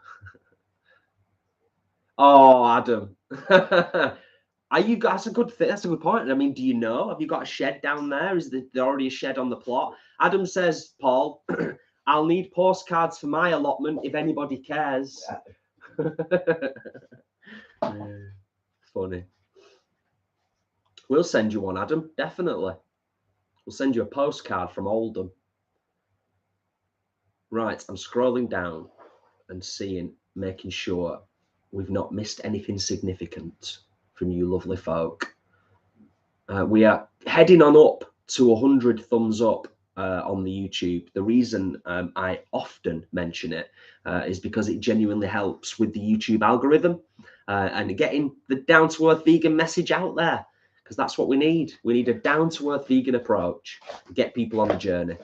Oh, Adam. Are you? That's a good thing. That's a good point. I mean, do you know? Have you got a shed down there? Is there already a shed on the plot? Adam says, Paul, I'll need postcards for my allotment if anybody cares. Funny. We'll send you one, Adam. Definitely. We'll send you a postcard from Oldham. Right, I'm scrolling down and making sure we've not missed anything significant from you lovely folk. We are heading on up to 100 thumbs up on the YouTube. The reason I often mention it is because it genuinely helps with the YouTube algorithm and getting the down-to-earth vegan message out there, because that's what we need. We need a down-to-earth vegan approach to get people on the journey.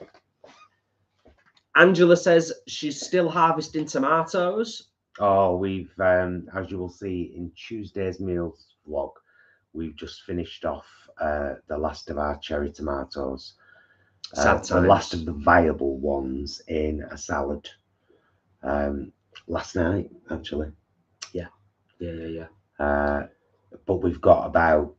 Angela says she's still harvesting tomatoes. Oh, we've, as you will see in Tuesday's meals vlog, we've just finished off the last of our cherry tomatoes. The last of the viable ones in a salad last night, actually. Yeah. But we've got about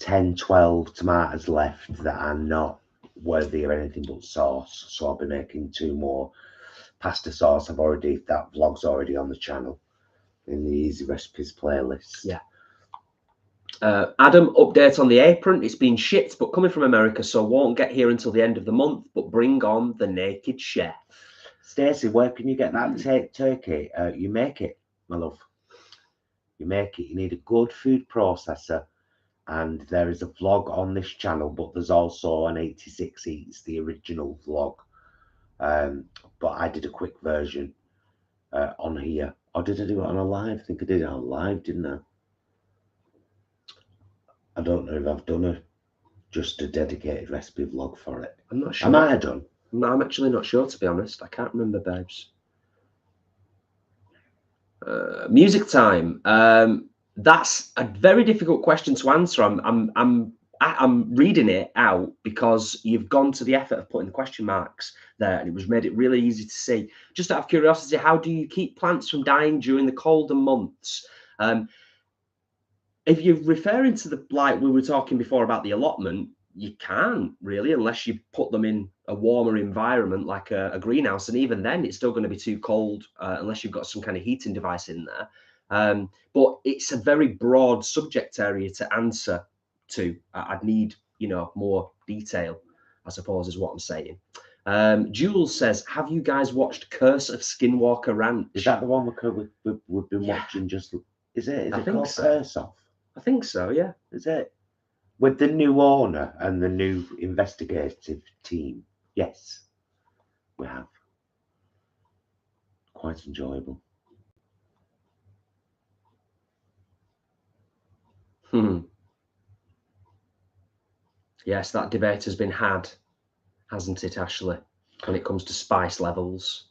10, 12 tomatoes left that are not worthy of anything but sauce. So I'll be making 2 more pasta sauce. That vlog's already on the channel in the easy recipes playlist. Yeah. Adam, update on the apron. It's been shipped, but coming from America, so won't get here until the end of the month. But bring on the naked chef. Stacey, where can you get that turkey? You make it, my love. You make it. You need a good food processor, and there is a vlog on this channel, but there's also an 86 Eats, the original vlog. But I did a quick version on here. Or did I do it on a live? I think I did it on live, didn't I? I don't know if I've done just a dedicated recipe vlog for it. I'm not sure. I might have done. No, I'm actually not sure, to be honest. I can't remember, babes. Music time. That's a very difficult question to answer. I'm reading it out because you've gone to the effort of putting the question marks there, and it was made it really easy to see. Just out of curiosity, how do you keep plants from dying during the colder months? If you're referring to the, like we were talking before about the allotment, you can't really, unless you put them in a warmer environment like a greenhouse, and even then it's still going to be too cold unless you've got some kind of heating device in there. But it's a very broad subject area to answer to. I'd need, more detail, I suppose, is what I'm saying. Jules says, have you guys watched Curse of Skinwalker Ranch? Is that the one we've been watching? Is it? Is it called Curse Off? I think so, yeah. Is it? With the new owner and the new investigative team. Yes, we have. Quite enjoyable. Yes, that debate has been had, hasn't it, Ashley, when it comes to spice levels?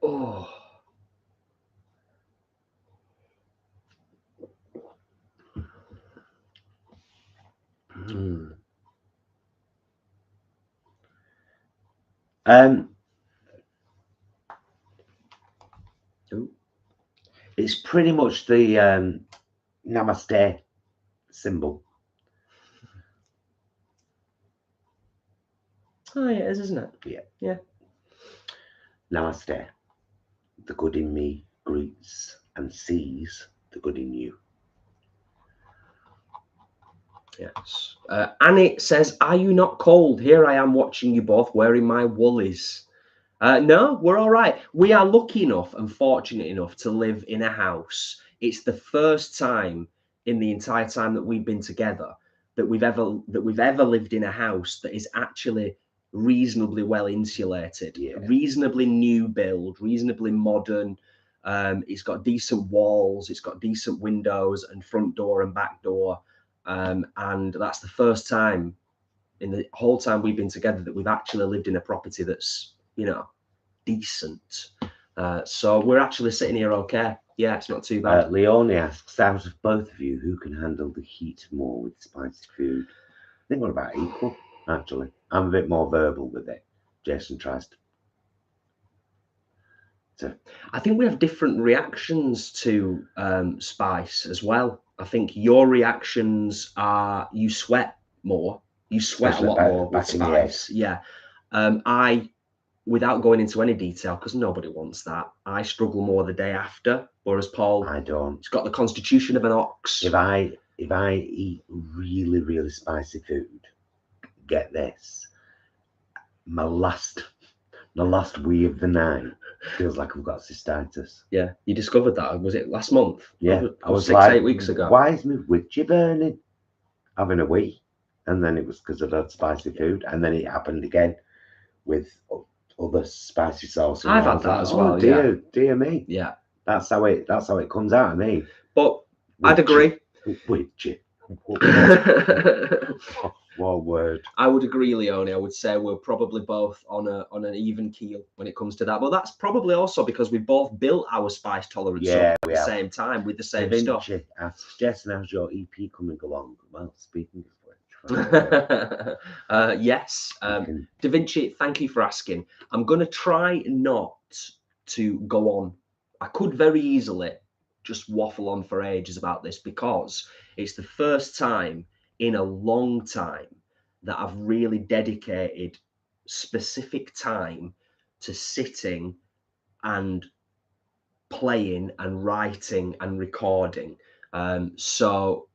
Oh. It's pretty much the Namaste symbol. Oh, yeah, it is, isn't it? Yeah. Yeah. Namaste. The good in me greets and sees the good in you. Yes. Annie says, "Are you not cold? Here I am watching you both wearing my woolies." No, we're all right. We are lucky enough and fortunate enough to live in a house. It's the first time in the entire time that we've been together that we've ever lived in a house that is actually reasonably well insulated, Yeah. reasonably new build, reasonably modern. It's got decent walls, it's got decent windows and front door and back door. And that's the first time in the whole time we've been together that we've actually lived in a property that's, you know, decent. So we're actually sitting here okay. Yeah, it's not too bad. Leone asks, out of both of you, who can handle the heat more with spicy food? I think we're about equal, actually. I'm a bit more verbal with it. Jason tries to. I think we have different reactions to spice as well. I think your reactions are you sweat more. You sweat Especially a lot back- more with back in the head. spice. Yeah. I, without going into any detail, because nobody wants that, I struggle more the day after. Whereas Paul, I don't. he's got the constitution of an ox. If I eat really, really spicy food, get this, my last wee of the night feels like I've got cystitis. Yeah, you discovered that. Was it last month? Yeah, I was 6-8 weeks ago. Why is my witchy burning? Having a wee, and then it was because I'd had spicy food, and then it happened again with other spicy sauce. I've had that as well. Dear, dear me. Yeah, That's how it comes out of me. but I'd agree. Witchy. What word? I would agree, Leone. I would say we're probably both on an even keel when it comes to that. But that's probably also because we both built our spice tolerance up at the same time with the same stuff. Asks, Jason, how's your EP coming along? Well, speaking of which. Yes. Da Vinci, thank you for asking. I'm going to try not to go on. I could very easily just waffle on for ages about this because it's the first time in a long time that I've really dedicated specific time to sitting and playing and writing and recording. So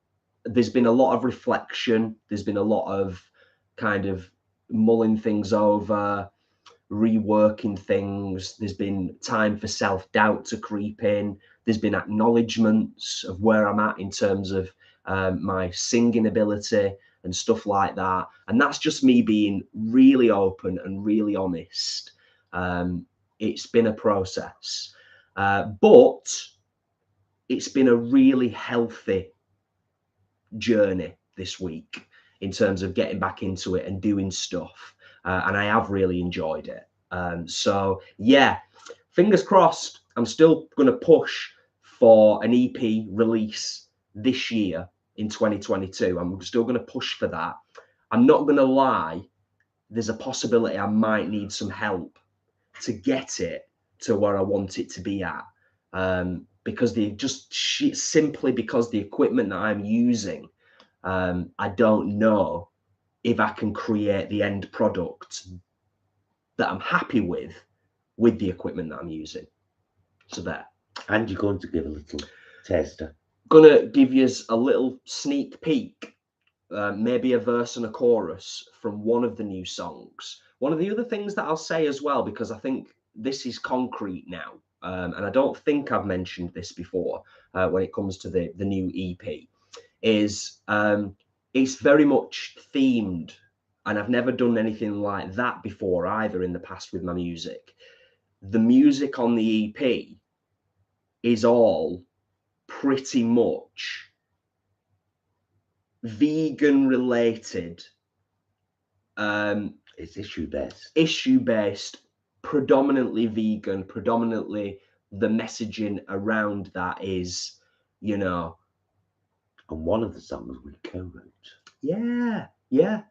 there's been a lot of reflection. There's been a lot of kind of mulling things over, reworking things. There's been time for self-doubt to creep in. There's been acknowledgements of where I'm at in terms of my singing ability and stuff like that. And that's just me being really open and really honest. It's been a process, but it's been a really healthy journey this week in terms of getting back into it and doing stuff. And I have really enjoyed it. So yeah, fingers crossed. I'm still going to push for an EP release this year in 2022. I'm still going to push for that. I'm not going to lie. There's a possibility I might need some help to get it to where I want it to be at. Because simply because the equipment that I'm using, I don't know if I can create the end product that I'm happy with the equipment that I'm using. So there. And you're going to give a little taster. Gonna give you a little sneak peek, maybe a verse and a chorus from one of the new songs. One of the other things that I'll say as well, because I think this is concrete now, and I don't think I've mentioned this before when it comes to the new EP, is it's very much themed. And I've never done anything like that before either in the past with my music. The music on the EP is all pretty much vegan related. It's issue-based. Issue-based, predominantly vegan, predominantly the messaging around that is, you know. And one of the songs we co-wrote. Yeah, yeah.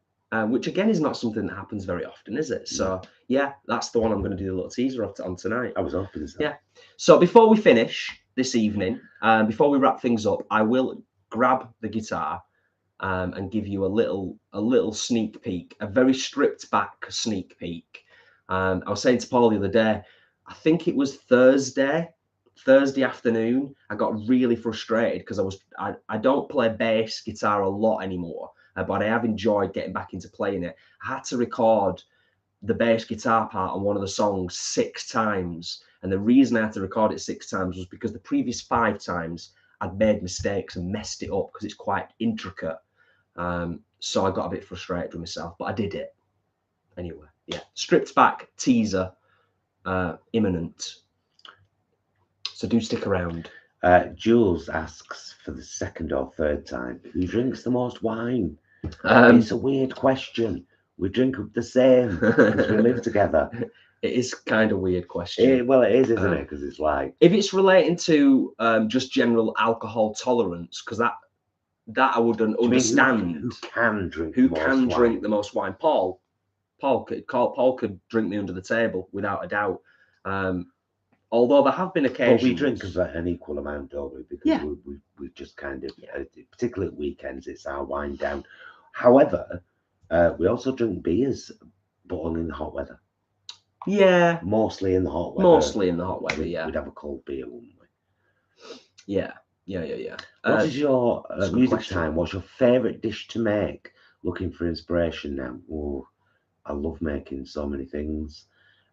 Which again is not something that happens very often, is it? So yeah, that's the one I'm going to do a little teaser on tonight. I was hoping so. Yeah. So before we finish this evening, before we wrap things up, I will grab the guitar and give you a little sneak peek, a very stripped back sneak peek. I was saying to Paul the other day, I think it was Thursday afternoon, I got really frustrated because I don't play bass guitar a lot anymore, but I have enjoyed getting back into playing it. I had to record the bass guitar part on one of the songs 6 times, and the reason I had to record it 6 times was because the previous 5 times I'd made mistakes and messed it up because it's quite intricate. So I got a bit frustrated with myself, but I did it anyway. Yeah, stripped back teaser imminent. So do stick around. Jules asks for the 2nd or 3rd time, who drinks the most wine? It's a weird question. We drink the same because we live together. It is kind of weird question. Well, it is, isn't it? Because it's like, if it's relating to just general alcohol tolerance, because that I wouldn't understand. Who can drink the most wine? Paul could drink me under the table without a doubt. Although there have been occasions. Well, we drink an equal amount, don't we? Because we just kind of, particularly at weekends, it's our wind down. However, we also drink beers, but only in the hot weather. Yeah. Mostly in the hot weather. Yeah. We'd have a cold beer, wouldn't we? Yeah. What is your music time? What's your favourite dish to make? Looking for inspiration now. Oh, I love making so many things.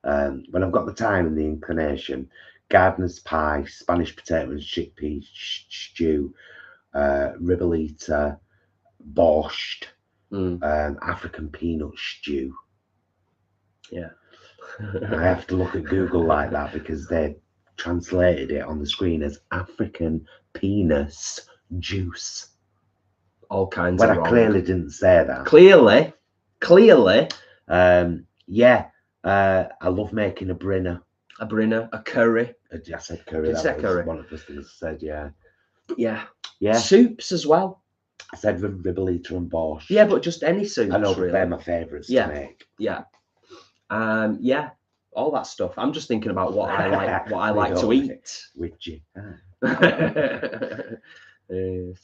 When I've got the time and the inclination, gardener's pie, Spanish potato and chickpea stew, ribollita, borscht, African peanut stew. Yeah. I have to look at Google like that because they translated it on the screen as African penis juice. All kinds when of I wrong. clearly didn't say that. Clearly. I love making a brinner. A curry. I said curry. That was one of the things I said, yeah. Soups as well. I said ribollita and borscht. Yeah, but just any soups. I know, really. They're my favourites to make. Yeah. All that stuff. I'm just thinking about what I like. What I like to eat. With you.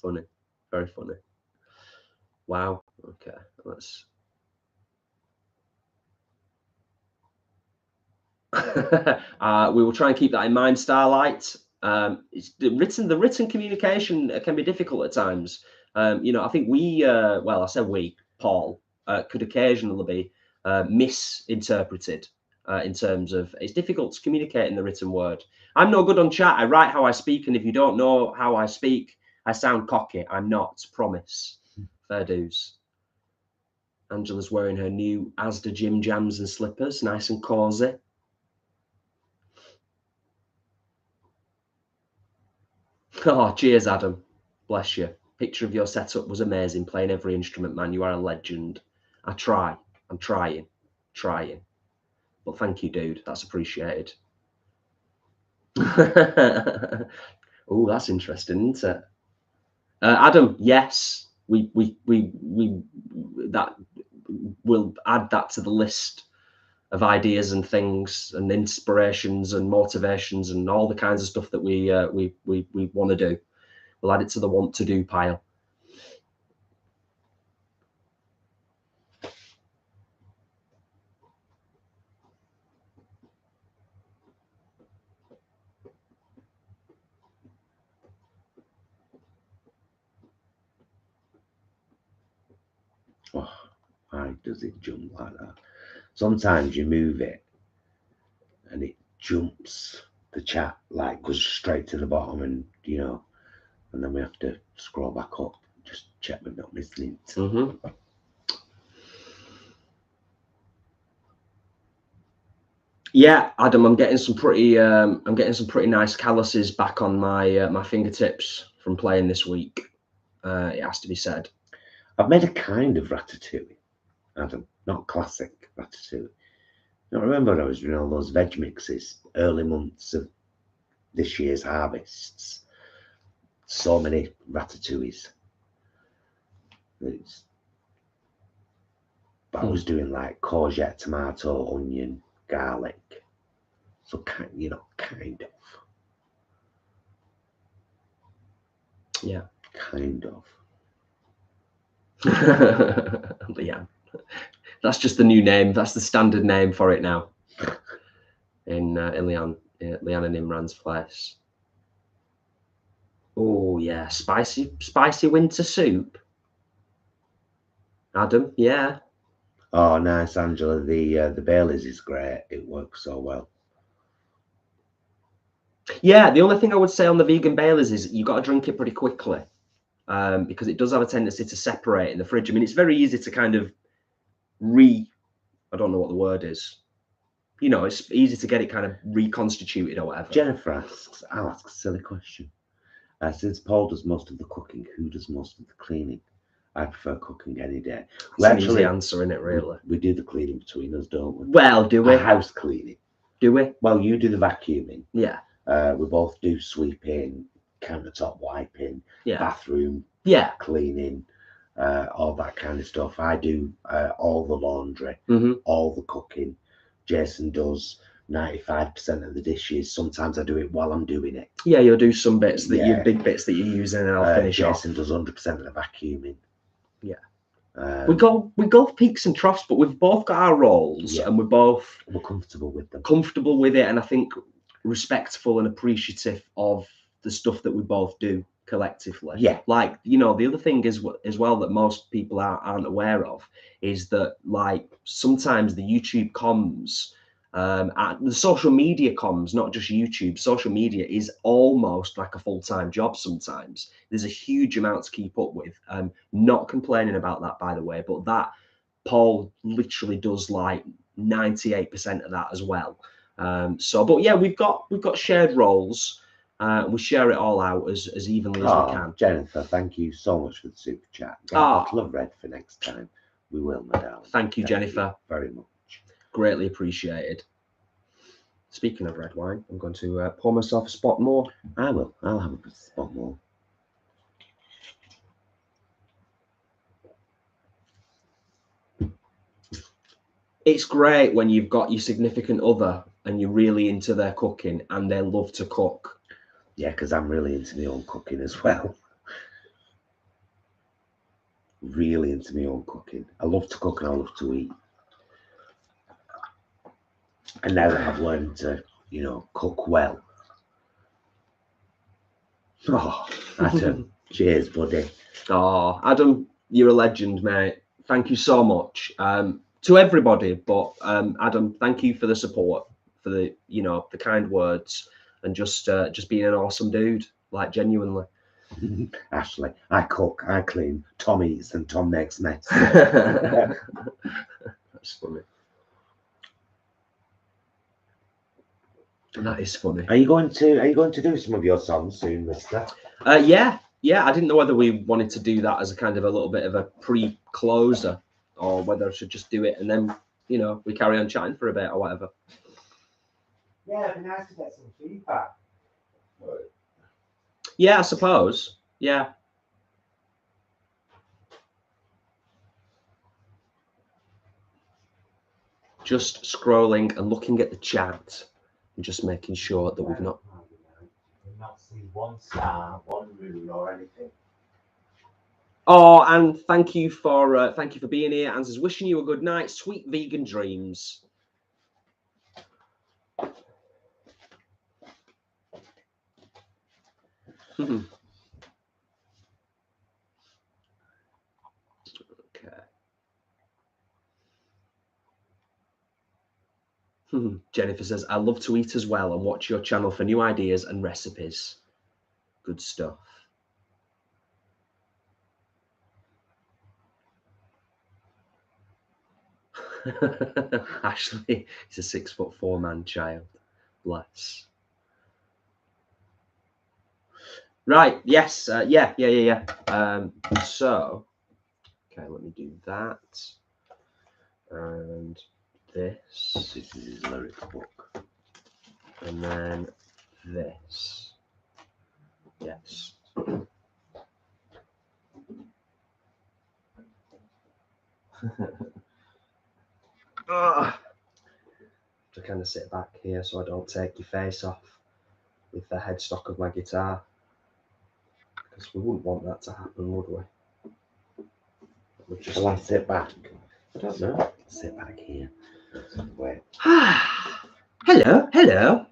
Funny. Very funny. Wow. Okay. Let's. We will try and keep that in mind, Starlight. It's the written communication can be difficult at times. I think I said we, Paul, could occasionally be misinterpreted in terms of it's difficult to communicate in the written word. I'm no good on chat. I write how I speak, and if you don't know how I speak, I sound cocky. I'm not. Promise. Fair dues. Angela's wearing her new Asda gym jams and slippers, nice and cozy. Oh, cheers, Adam. Bless you. Picture of your setup was amazing. Playing every instrument, man. You are a legend. I try. I'm trying. But thank you, dude. That's appreciated. Oh, that's interesting, isn't it? Adam, yes. We'll add that to the list of ideas and things and inspirations and motivations and all the kinds of stuff that we want to do. We'll add it to the want to do pile. Oh, why does it jump like that? Sometimes you move it and it jumps the chat, like goes straight to the bottom, and and then we have to scroll back up, just check we're not missing it. Yeah, Adam, I'm getting some pretty nice calluses back on my my fingertips from playing this week. It has to be said. I've made a kind of ratatouille, Adam, not classic ratatouille. I remember when I was doing all those veg mixes, early months of this year's harvests. So many ratatouilles. But I was doing like courgette, tomato, onion, garlic. So kind of. Yeah. Kind of. Leanne. That's just the new name. That's the standard name for it now. In Leanne and Imran's place. Oh yeah, spicy winter soup. Adam, yeah. Oh, nice, Angela. The Baileys is great. It works so well. Yeah, the only thing I would say on the vegan Baileys is you got to drink it pretty quickly, because it does have a tendency to separate in the fridge. I mean, it's very easy to kind of I don't know what the word is. You know, it's easy to get it kind of reconstituted or whatever. Jennifer asks, I'll ask a silly question. Since Paul does most of the cooking, who does most of the cleaning? I prefer cooking any day. It's an easy answer, isn't it, really? We do the cleaning between us, don't we? Well, do we? House cleaning. Do we? Well, you do the vacuuming. Yeah. We both do sweeping, countertop wiping, bathroom cleaning, all that kind of stuff. I do all the laundry, all the cooking. Jason does 95% of the dishes. Sometimes I do it while I'm doing it. Yeah, you'll do some bits that you big bits that you're using, and I'll finish off. Jason does 100% of the vacuuming. Yeah. We go peaks and troughs, but we've both got our roles, and we're comfortable with them. Comfortable with it, and I think respectful and appreciative of the stuff that we both do collectively. Yeah. Like, you know, the other thing is as well that most people aren't aware of is that, like, sometimes the YouTube comms, the social media comms, not just YouTube, social media is almost like a full-time job sometimes. There's a huge amount to keep up with. Not complaining about that, by the way, but that Paul literally does like 98% of that as well. But yeah, we've got shared roles. We share it all out as evenly as we can. Jennifer, thank you so much for the super chat. Get a bottle of red for next time. We will, my darling. Thank you, Jennifer. You very much. Greatly appreciated. Speaking of red wine, I'm going to pour myself a spot more. I will. I'll have a spot more. It's great when you've got your significant other and you're really into their cooking and they love to cook. Yeah, because I'm really into my own cooking as well. Really into my own cooking. I love to cook and I love to eat. And now that I've learned to, you know, cook well. Oh, Adam, cheers, buddy. Oh, Adam, you're a legend, mate. Thank you so much. To everybody, but Adam, thank you for the support, for the, you know, the kind words, and just being an awesome dude, like, genuinely. Ashley, I cook, I clean, Tom eats, and Tom makes mess. That's funny. That is funny. Are you going to do some of your songs soon, mister? Yeah. I didn't know whether we wanted to do that as a kind of a little bit of a pre-closer, or whether I should just do it and then, you know, we carry on chatting for a bit or whatever. Yeah, it'd be nice to get some feedback. Yeah, I suppose. Yeah. Just scrolling and looking at the chat and just making sure that we've not seen one star, one rule or anything. Oh, and thank you for being here. And says, wishing you a good night, sweet vegan dreams. Okay. Jennifer says, I love to eat as well and watch your channel for new ideas and recipes. Good stuff. Ashley is a 6'4" man child. Bless. Right. Yes. Yeah. So, okay, let me do that. And this. This is his lyrics book. And then this. Yes. To kind of sit back here so I don't take your face off with the headstock of my guitar, because we wouldn't want that to happen, would we? Shall I sit back? I don't know. Sit back here. Wait. Hello, hello.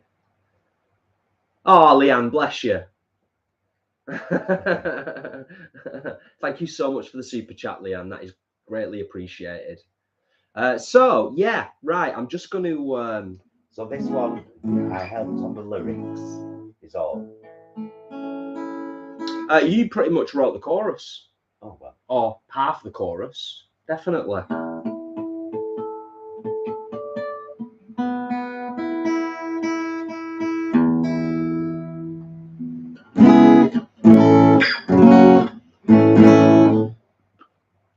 Oh, Leanne, bless you. Thank you so much for the super chat, Leanne. That is greatly appreciated. So yeah, right. I'm just going to. So this one, I helped on the lyrics. Is all. You pretty much wrote the chorus. Oh well. Or half the chorus, definitely.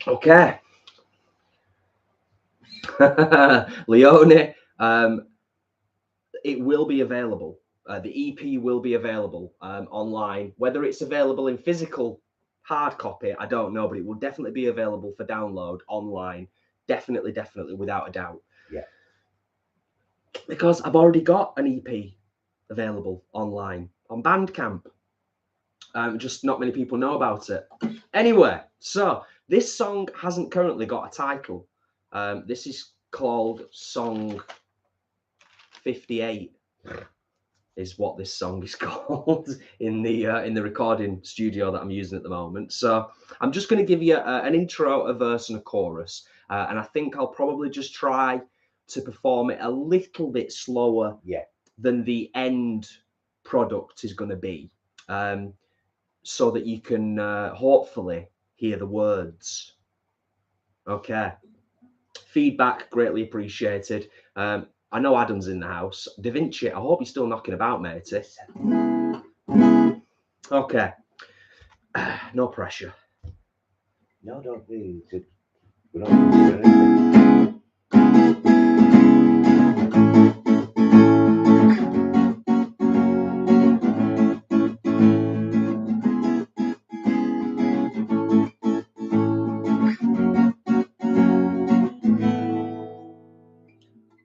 Okay. Leone, it will be available. The EP will be available online. Whether it's available in physical hard copy, I don't know, but it will definitely be available for download online. Definitely, without a doubt. Yeah. Because I've already got an EP available online on Bandcamp. Just not many people know about it. Anyway, so this song hasn't currently got a title. This is called Song 58. Is what this song is called in the recording studio that I'm using at the moment. So I'm just going to give you an intro, a verse, and a chorus, and I think I'll probably just try to perform it a little bit slower than the end product is going to be, so that you can hopefully hear the words. Okay. Feedback greatly appreciated. I know Adam's in the house. Da Vinci, I hope you're still knocking about, matey. Okay. No pressure. No, don't be. We're not doing anything.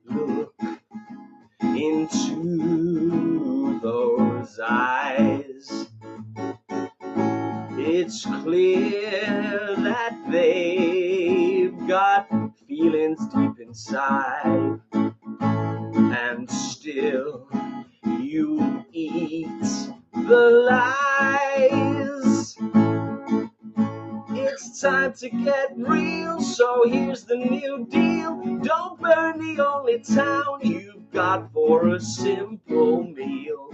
Look into those eyes. It's clear that they've got feelings deep inside, and still you eat the lies. It's time to get real, so here's the new deal. Don't burn the only town you've got for a simple meal.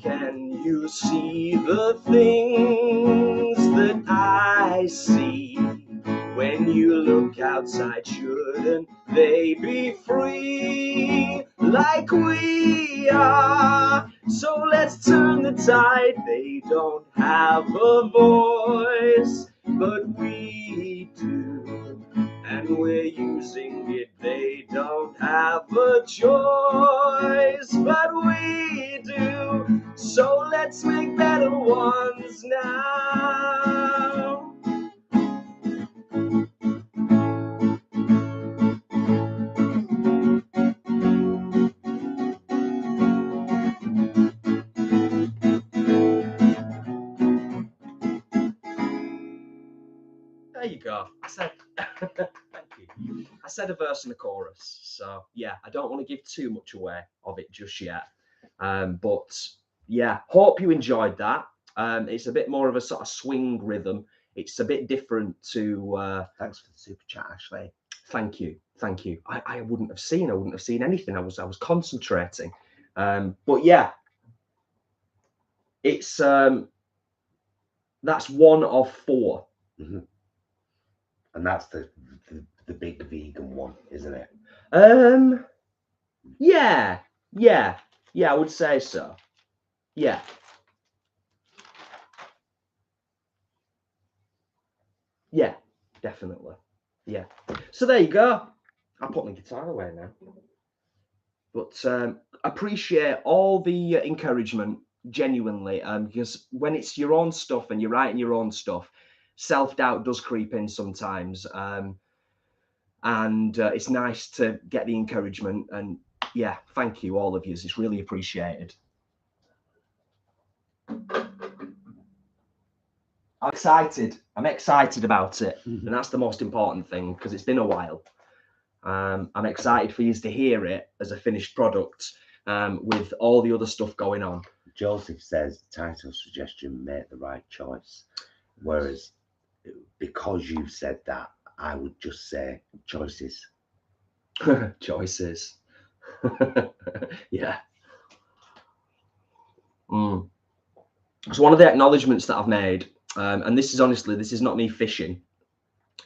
Can you see the things that I see? When you look outside, shouldn't they be free like we are? So let's turn the tide. They don't have a voice, but we do, and we're using it. They don't have a choice, but we do. So let's make better ones now. There you go. I said, thank you. I said a verse and a chorus. So yeah, I don't want to give too much away of it just yet. But yeah, hope you enjoyed that. It's a bit more of a sort of swing rhythm. It's a bit different to. Thanks for the super chat, Ashley. Thank you. I wouldn't have seen anything. I was concentrating. But yeah, it's that's one of four. Mm-hmm. And that's the big vegan one, isn't it? Yeah, I would say so. Yeah. Yeah, definitely. Yeah. So there you go. I'll put my guitar away now. But appreciate all the encouragement, genuinely, because when it's your own stuff and you're writing your own stuff, self-doubt does creep in sometimes. And it's nice to get the encouragement. And yeah, thank you, all of you. It's really appreciated. I'm excited. I'm excited about it. And that's the most important thing, because it's been a while. I'm excited for you to hear it as a finished product with all the other stuff going on. Joseph says, title suggestion, make the right choice. Whereas, because you said that, I would just say choices. Choices. Yeah. So one of the acknowledgements that I've made, and this is honestly, this is not me fishing,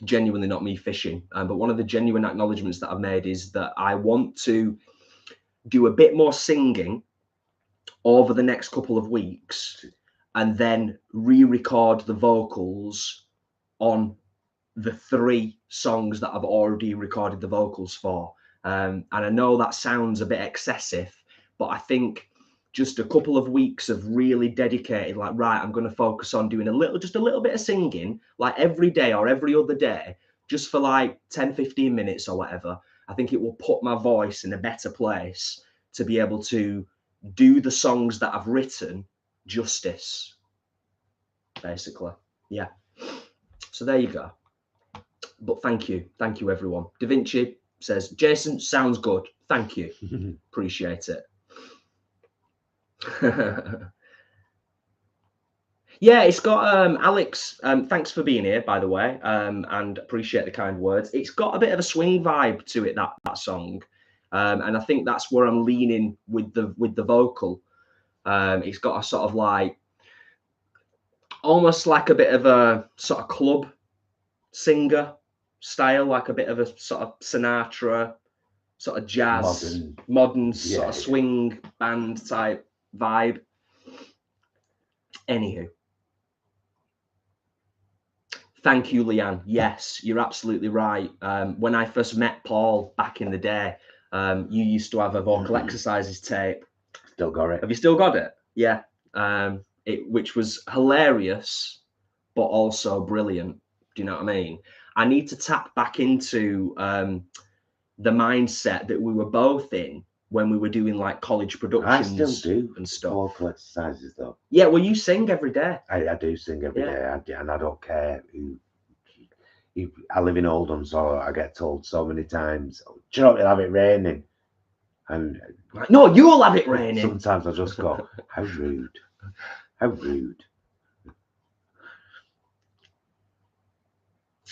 genuinely not me fishing, but one of the genuine acknowledgements that I've made is that I want to do a bit more singing over the next couple of weeks and then re-record the vocals on the 3 songs that I've already recorded the vocals for. And I know that sounds a bit excessive, but I think just a couple of weeks of really dedicated, like, right, I'm going to focus on doing just a little bit of singing, like every day or every other day, just for like 10, 15 minutes or whatever. I think it will put my voice in a better place to be able to do the songs that I've written justice, basically. Yeah. So there you go. But thank you everyone. Da Vinci says, Jason, sounds good, thank you. Appreciate it. Yeah, it's got Alex, thanks for being here, by the way, and appreciate the kind words. It's got a bit of a swing vibe to it, that song, and I think that's where I'm leaning with the vocal. It's got a sort of like, almost like a bit of a sort of club singer style, like a bit of a sort of Sinatra, sort of jazz, modern sort of swing band type vibe. Anywho, thank you, Leanne. Yes, you're absolutely right. When I first met Paul back in the day, you used to have a vocal exercises tape. Still got it. Have you still got it? Yeah. Which was hilarious, but also brilliant. Do you know what I mean? I need to tap back into the mindset that we were both in when we were doing like college productions. I still do and stuff. vocal exercises though. Yeah, well, you sing every day. I do sing every day, and I don't care who. I live in Oldham, so I get told so many times, "Do you not have it raining?" And no, you'll have it raining. Sometimes I just go, "How rude! How rude!"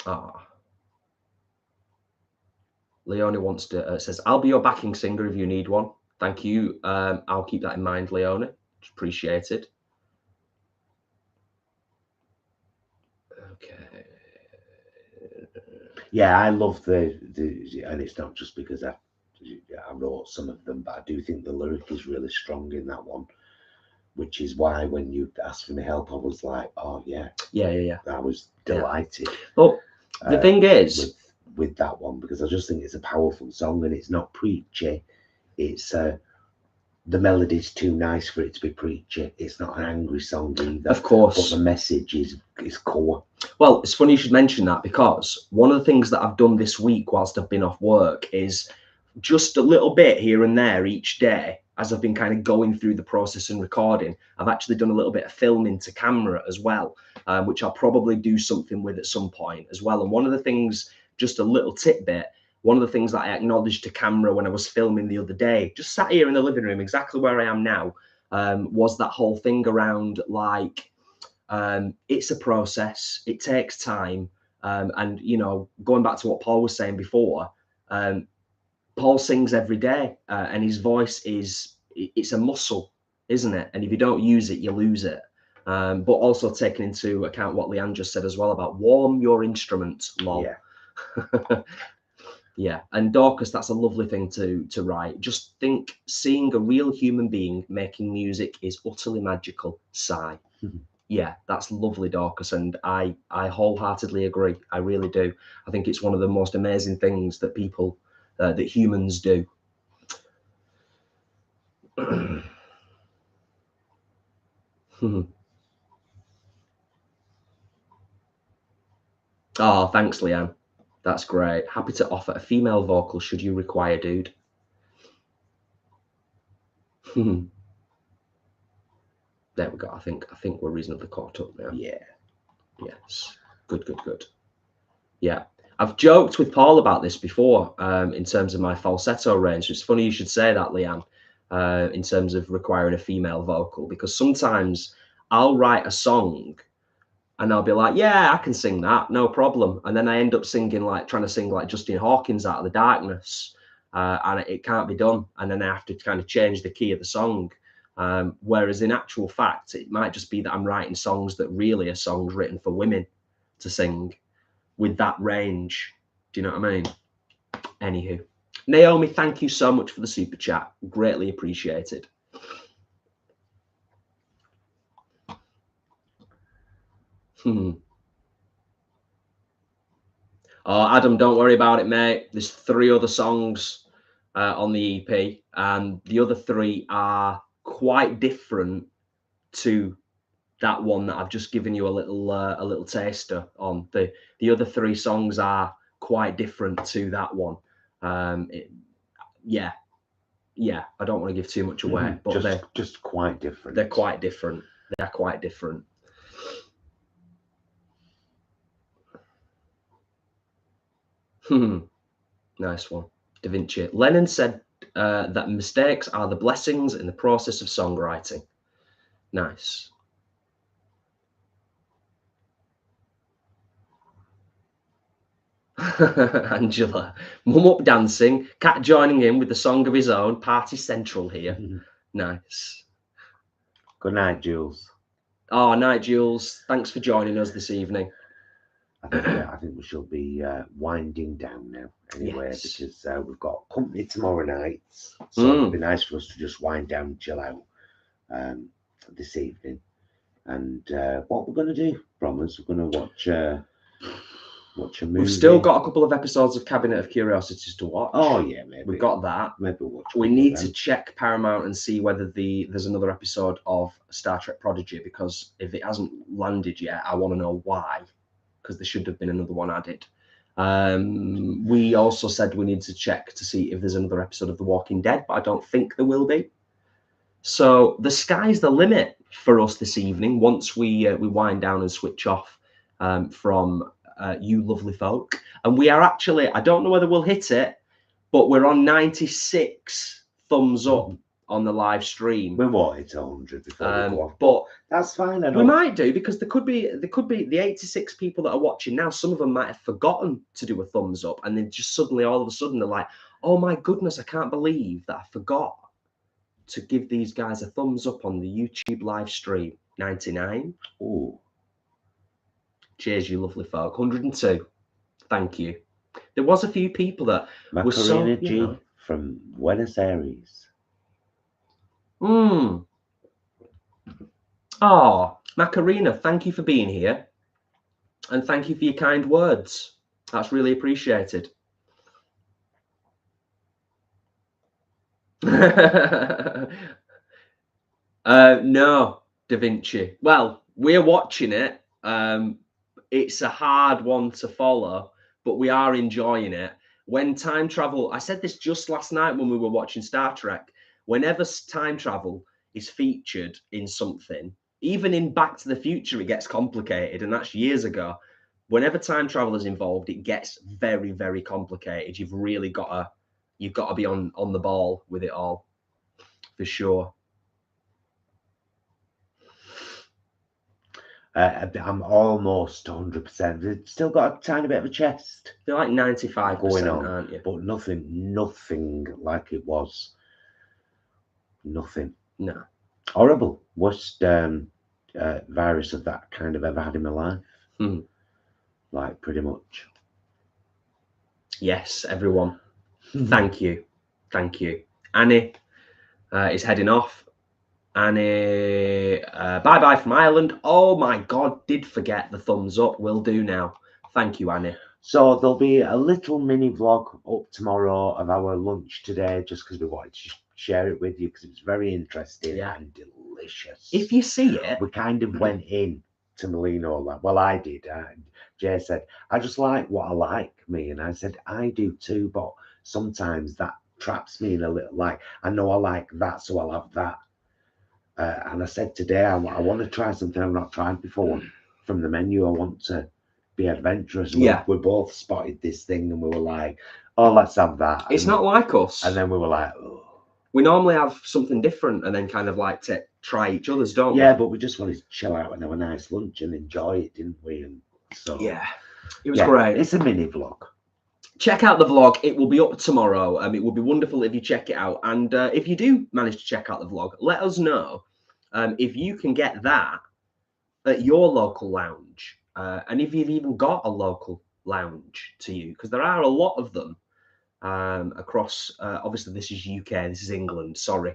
Ah. Leonie wants to says, "I'll be your backing singer if you need one." Thank you. I'll keep that in mind, Leonie. Appreciated. Okay. Yeah, I love the and it's not just because I wrote some of them, but I do think the lyric is really strong in that one, which is why when you asked for my help, I was like, "Oh yeah, I was delighted." Well, the thing is, with that one, because I just think it's a powerful song and it's not preachy. It's the melody's too nice for it to be preachy. It's not an angry song either. Of course. But the message is core. Well, it's funny you should mention that, because one of the things that I've done this week whilst I've been off work is just a little bit here and there each day, as I've been kind of going through the process and recording. I've actually done a little bit of filming to camera as well, which I'll probably do something with at some point as well. And one of the things, just a little tidbit, one of the things that I acknowledged to camera when I was filming the other day, just sat here in the living room, exactly where I am now, was that whole thing around like, it's a process, it takes time. And, you know, going back to what Paul was saying before, Paul sings every day, and his voice it's a muscle, isn't it? And if you don't use it, you lose it. But also taking into account what Leanne just said as well about warm your instrument, lol. Yeah. Yeah, and Dorcas, that's a lovely thing to write. Just think, seeing a real human being making music is utterly magical. Sigh. Yeah, that's lovely, Dorcas, and I wholeheartedly agree. I really do. I think it's one of the most amazing things that people, that humans do. Oh, thanks, Leanne. That's great. Happy to offer a female vocal should you require, dude. There we go. I think we're reasonably caught up now. Yeah. Yes. Good. Yeah. I've joked with Paul about this before, in terms of my falsetto range. It's funny you should say that, Leanne, in terms of requiring a female vocal, because sometimes I'll write a song and I'll be like, yeah, I can sing that, no problem. And then I end up singing, like trying to sing like Justin Hawkins, Out of the Darkness, and it can't be done. And then I have to kind of change the key of the song. Whereas in actual fact, it might just be that I'm writing songs that really are songs written for women to sing with that range. Do you know what I mean? Anywho, Naomi, thank you so much for the super chat. Greatly appreciated. Oh, Adam, don't worry about it, mate. There's 3 other songs on the EP, and the other 3 are quite different to that one that I've just given you a little taster on. The other 3 songs are quite different to that one. Yeah, I don't want to give too much away, but they're just quite different. They're quite different. They're quite different. Nice one. Da Vinci. Lennon said that mistakes are the blessings in the process of songwriting. Nice. Angela. Mum up dancing. Cat joining in with the song of his own. Party central here. Nice. Good night, Jules. Oh, night, Jules. Thanks for joining us this evening. I think we shall be winding down now anyway, because we've got company tomorrow night. So it'd be nice for us to just wind down and chill out this evening. And what we're going to do, Bromley, we're going to watch a movie. We've still got a couple of episodes of Cabinet of Curiosities to watch. Oh, yeah, maybe. We've got that. Maybe we'll watch. We need to check Paramount and see whether there's another episode of Star Trek Prodigy, because if it hasn't landed yet, I want to know why, because there should have been another one added. We also said we need to check to see if there's another episode of The Walking Dead, but I don't think there will be. So the sky's the limit for us this evening once we wind down and switch off from you lovely folk. And we are actually, I don't know whether we'll hit it, but we're on 96 thumbs up on the live stream. We want it 100 before we go off. But that's fine. We might do, because there could be the 86 people that are watching now. Some of them might have forgotten to do a thumbs up, and then just suddenly, all of a sudden, they're like, "Oh my goodness, I can't believe that I forgot to give these guys a thumbs up on the YouTube live stream." 99. Oh, cheers, you lovely folk. 102. Thank you. There was a few people that were so, from Buenos Aires. Oh, Macarena, thank you for being here. And thank you for your kind words. That's really appreciated. No, Da Vinci. Well, we're watching it. It's a hard one to follow, but we are enjoying it. When time travel, I said this just last night when we were watching Star Trek, whenever time travel is featured in something, even in Back to the Future, it gets complicated, and that's years ago. Whenever time travel is involved, it gets very, very complicated. You've really got to be on the ball with it all, for sure. I'm almost 100%. It's still got a tiny bit of a chest. They're like 95% going on, aren't you? But nothing like it was. Nothing. No. Horrible. Worst virus of that kind I've ever had in my life. Like, pretty much. Yes, everyone. Thank you. Annie is heading off. Annie, bye-bye from Ireland. Oh my God, did forget the thumbs up. Will do now. Thank you, Annie. So there'll be a little mini vlog up tomorrow of our lunch today, just because we wanted to share it with you, because it's very interesting and delicious. If you see it, we kind of went in to Merlino. Like, well, I did. Jay said, I just like what I like, me. And I said, I do too, but sometimes that traps me in a little, like, I know I like that, so I'll have that. And I said today, I want to try something I've not tried before from the menu. I want to be adventurous. Yeah. We both spotted this thing and we were like, oh, let's have that. It's not like us. And then we were like, oh. We normally have something different and then kind of like to try each other's, don't we? Yeah, but we just wanted to chill out and have a nice lunch and enjoy it, didn't we? And so yeah, it was great. It's a mini vlog. Check out the vlog. It will be up tomorrow. It would be wonderful if you check it out. And if you do manage to check out the vlog, let us know if you can get that at your local lounge. And if you've even got a local lounge to you, because there are a lot of them across, obviously this is UK, this is England, sorry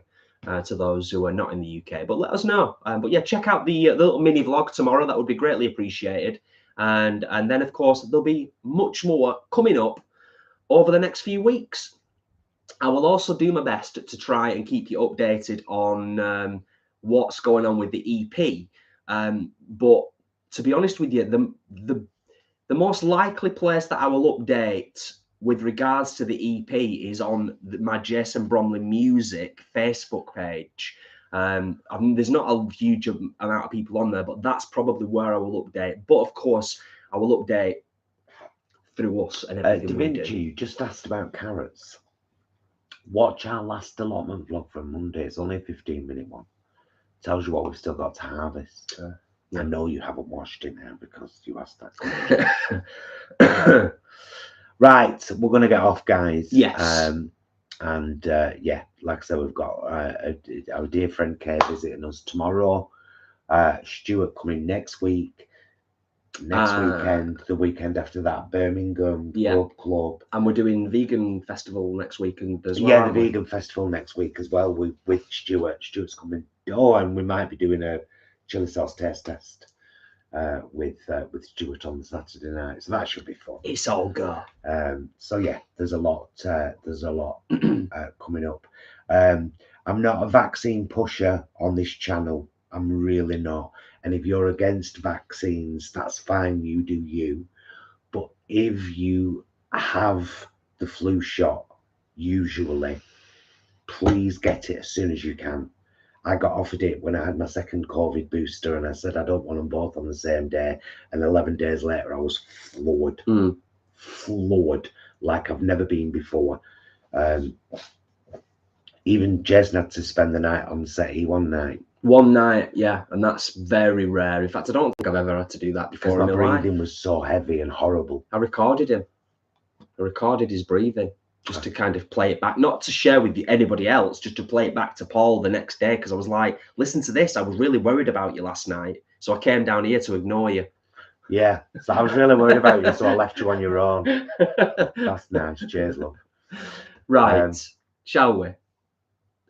to those who are not in the UK, but let us know. But yeah, check out the little mini vlog tomorrow. That would be greatly appreciated. And then, of course, there'll be much more coming up over the next few weeks. I will also do my best to try and keep you updated on what's going on with the EP. But to be honest with you, the most likely place that I will update with regards to the EP is on my Jason Bromley Music Facebook page. There's not a huge amount of people on there, but that's probably where I will update. But of course, I will update through us and everything. Da Vinci, you just asked about carrots. Watch our last allotment vlog from Monday. It's only a 15-minute one. Tells you what we've still got to harvest. I know you haven't watched it now because you asked that question. Right, we're going to get off, guys. Yes. Yeah, like I said, we've got our dear friend Kay visiting us tomorrow. Stuart coming next week. Next weekend, the weekend after that, Birmingham Club. And we're doing vegan festival next weekend as well. Yeah, the vegan festival next week as well with Stuart. Stuart's coming. Oh, and we might be doing a chili sauce taste test with Stuart on Saturday night. So that should be fun. It's all go. So yeah, there's a lot coming up. I'm not a vaccine pusher on this channel. I'm really not. And if you're against vaccines, that's fine. You do you. But if you have the flu shot, usually, please get it as soon as you can. I got offered it when I had my second COVID booster, and I said I don't want them both on the same day. And 11 days later, I was floored. Floored like I've never been before. Even Jason had to spend the night on set one night. One night, yeah, and that's very rare. In fact, I don't think I've ever had to do that before. Because my breathing was so heavy and horrible. I recorded him. I recorded his breathing just to kind of play it back, not to share with anybody else, just to play it back to Paul the next day, because I was like, listen to this. I was really worried about you last night, so I came down here to ignore you. Yeah, so I was really worried about you, so I left you on your own. That's nice. Cheers, love. Right, shall we?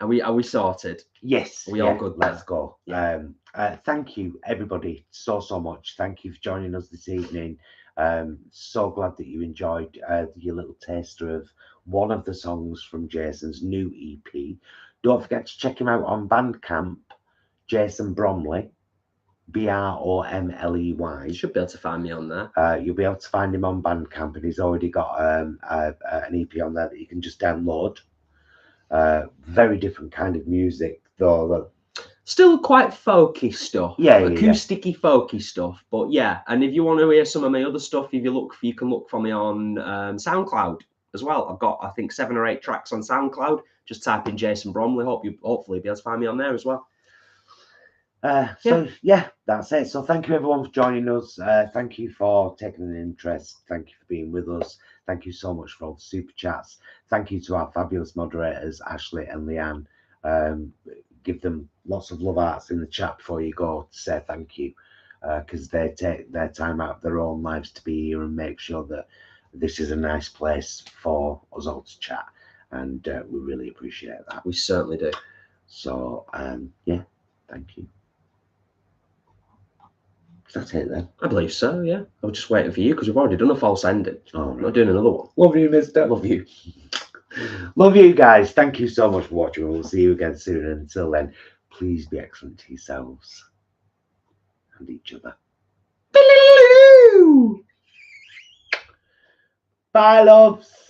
Are we sorted? Yes. Are we all good? Let's go. Yeah. Thank you, everybody, so much. Thank you for joining us this evening. So glad that you enjoyed your little taster of one of the songs from Jason's new EP. Don't forget to check him out on Bandcamp, Jason Bromley, Bromley. You should be able to find me on there. You'll be able to find him on Bandcamp, and he's already got an EP on there that you can just download. Very different kind of music, though. Still quite folky stuff. Yeah, acousticy, folky stuff. But yeah, and if you want to hear some of my other stuff, you can look for me on SoundCloud as well. I've got, I think, 7 or 8 tracks on SoundCloud. Just type in Jason Bromley. Hopefully be able to find me on there as well. So yeah, that's it. So thank you everyone for joining us. Thank you for taking an interest. Thank you for being with us. Thank you so much for all the super chats. Thank you to our fabulous moderators, Ashley and Leanne. Give them lots of love hearts in the chat before you go to say thank you, because they take their time out of their own lives to be here and make sure that this is a nice place for us all to chat, and we really appreciate that. We certainly do. So yeah, thank you. That's it then. I believe so, yeah. I was just waiting for you because we've already done a false ending. Oh, I'm not doing another one. Love you, mister. Love you. Love you guys. Thank you so much for watching. We'll see you again soon. And until then, please be excellent to yourselves and each other. Bye, loves.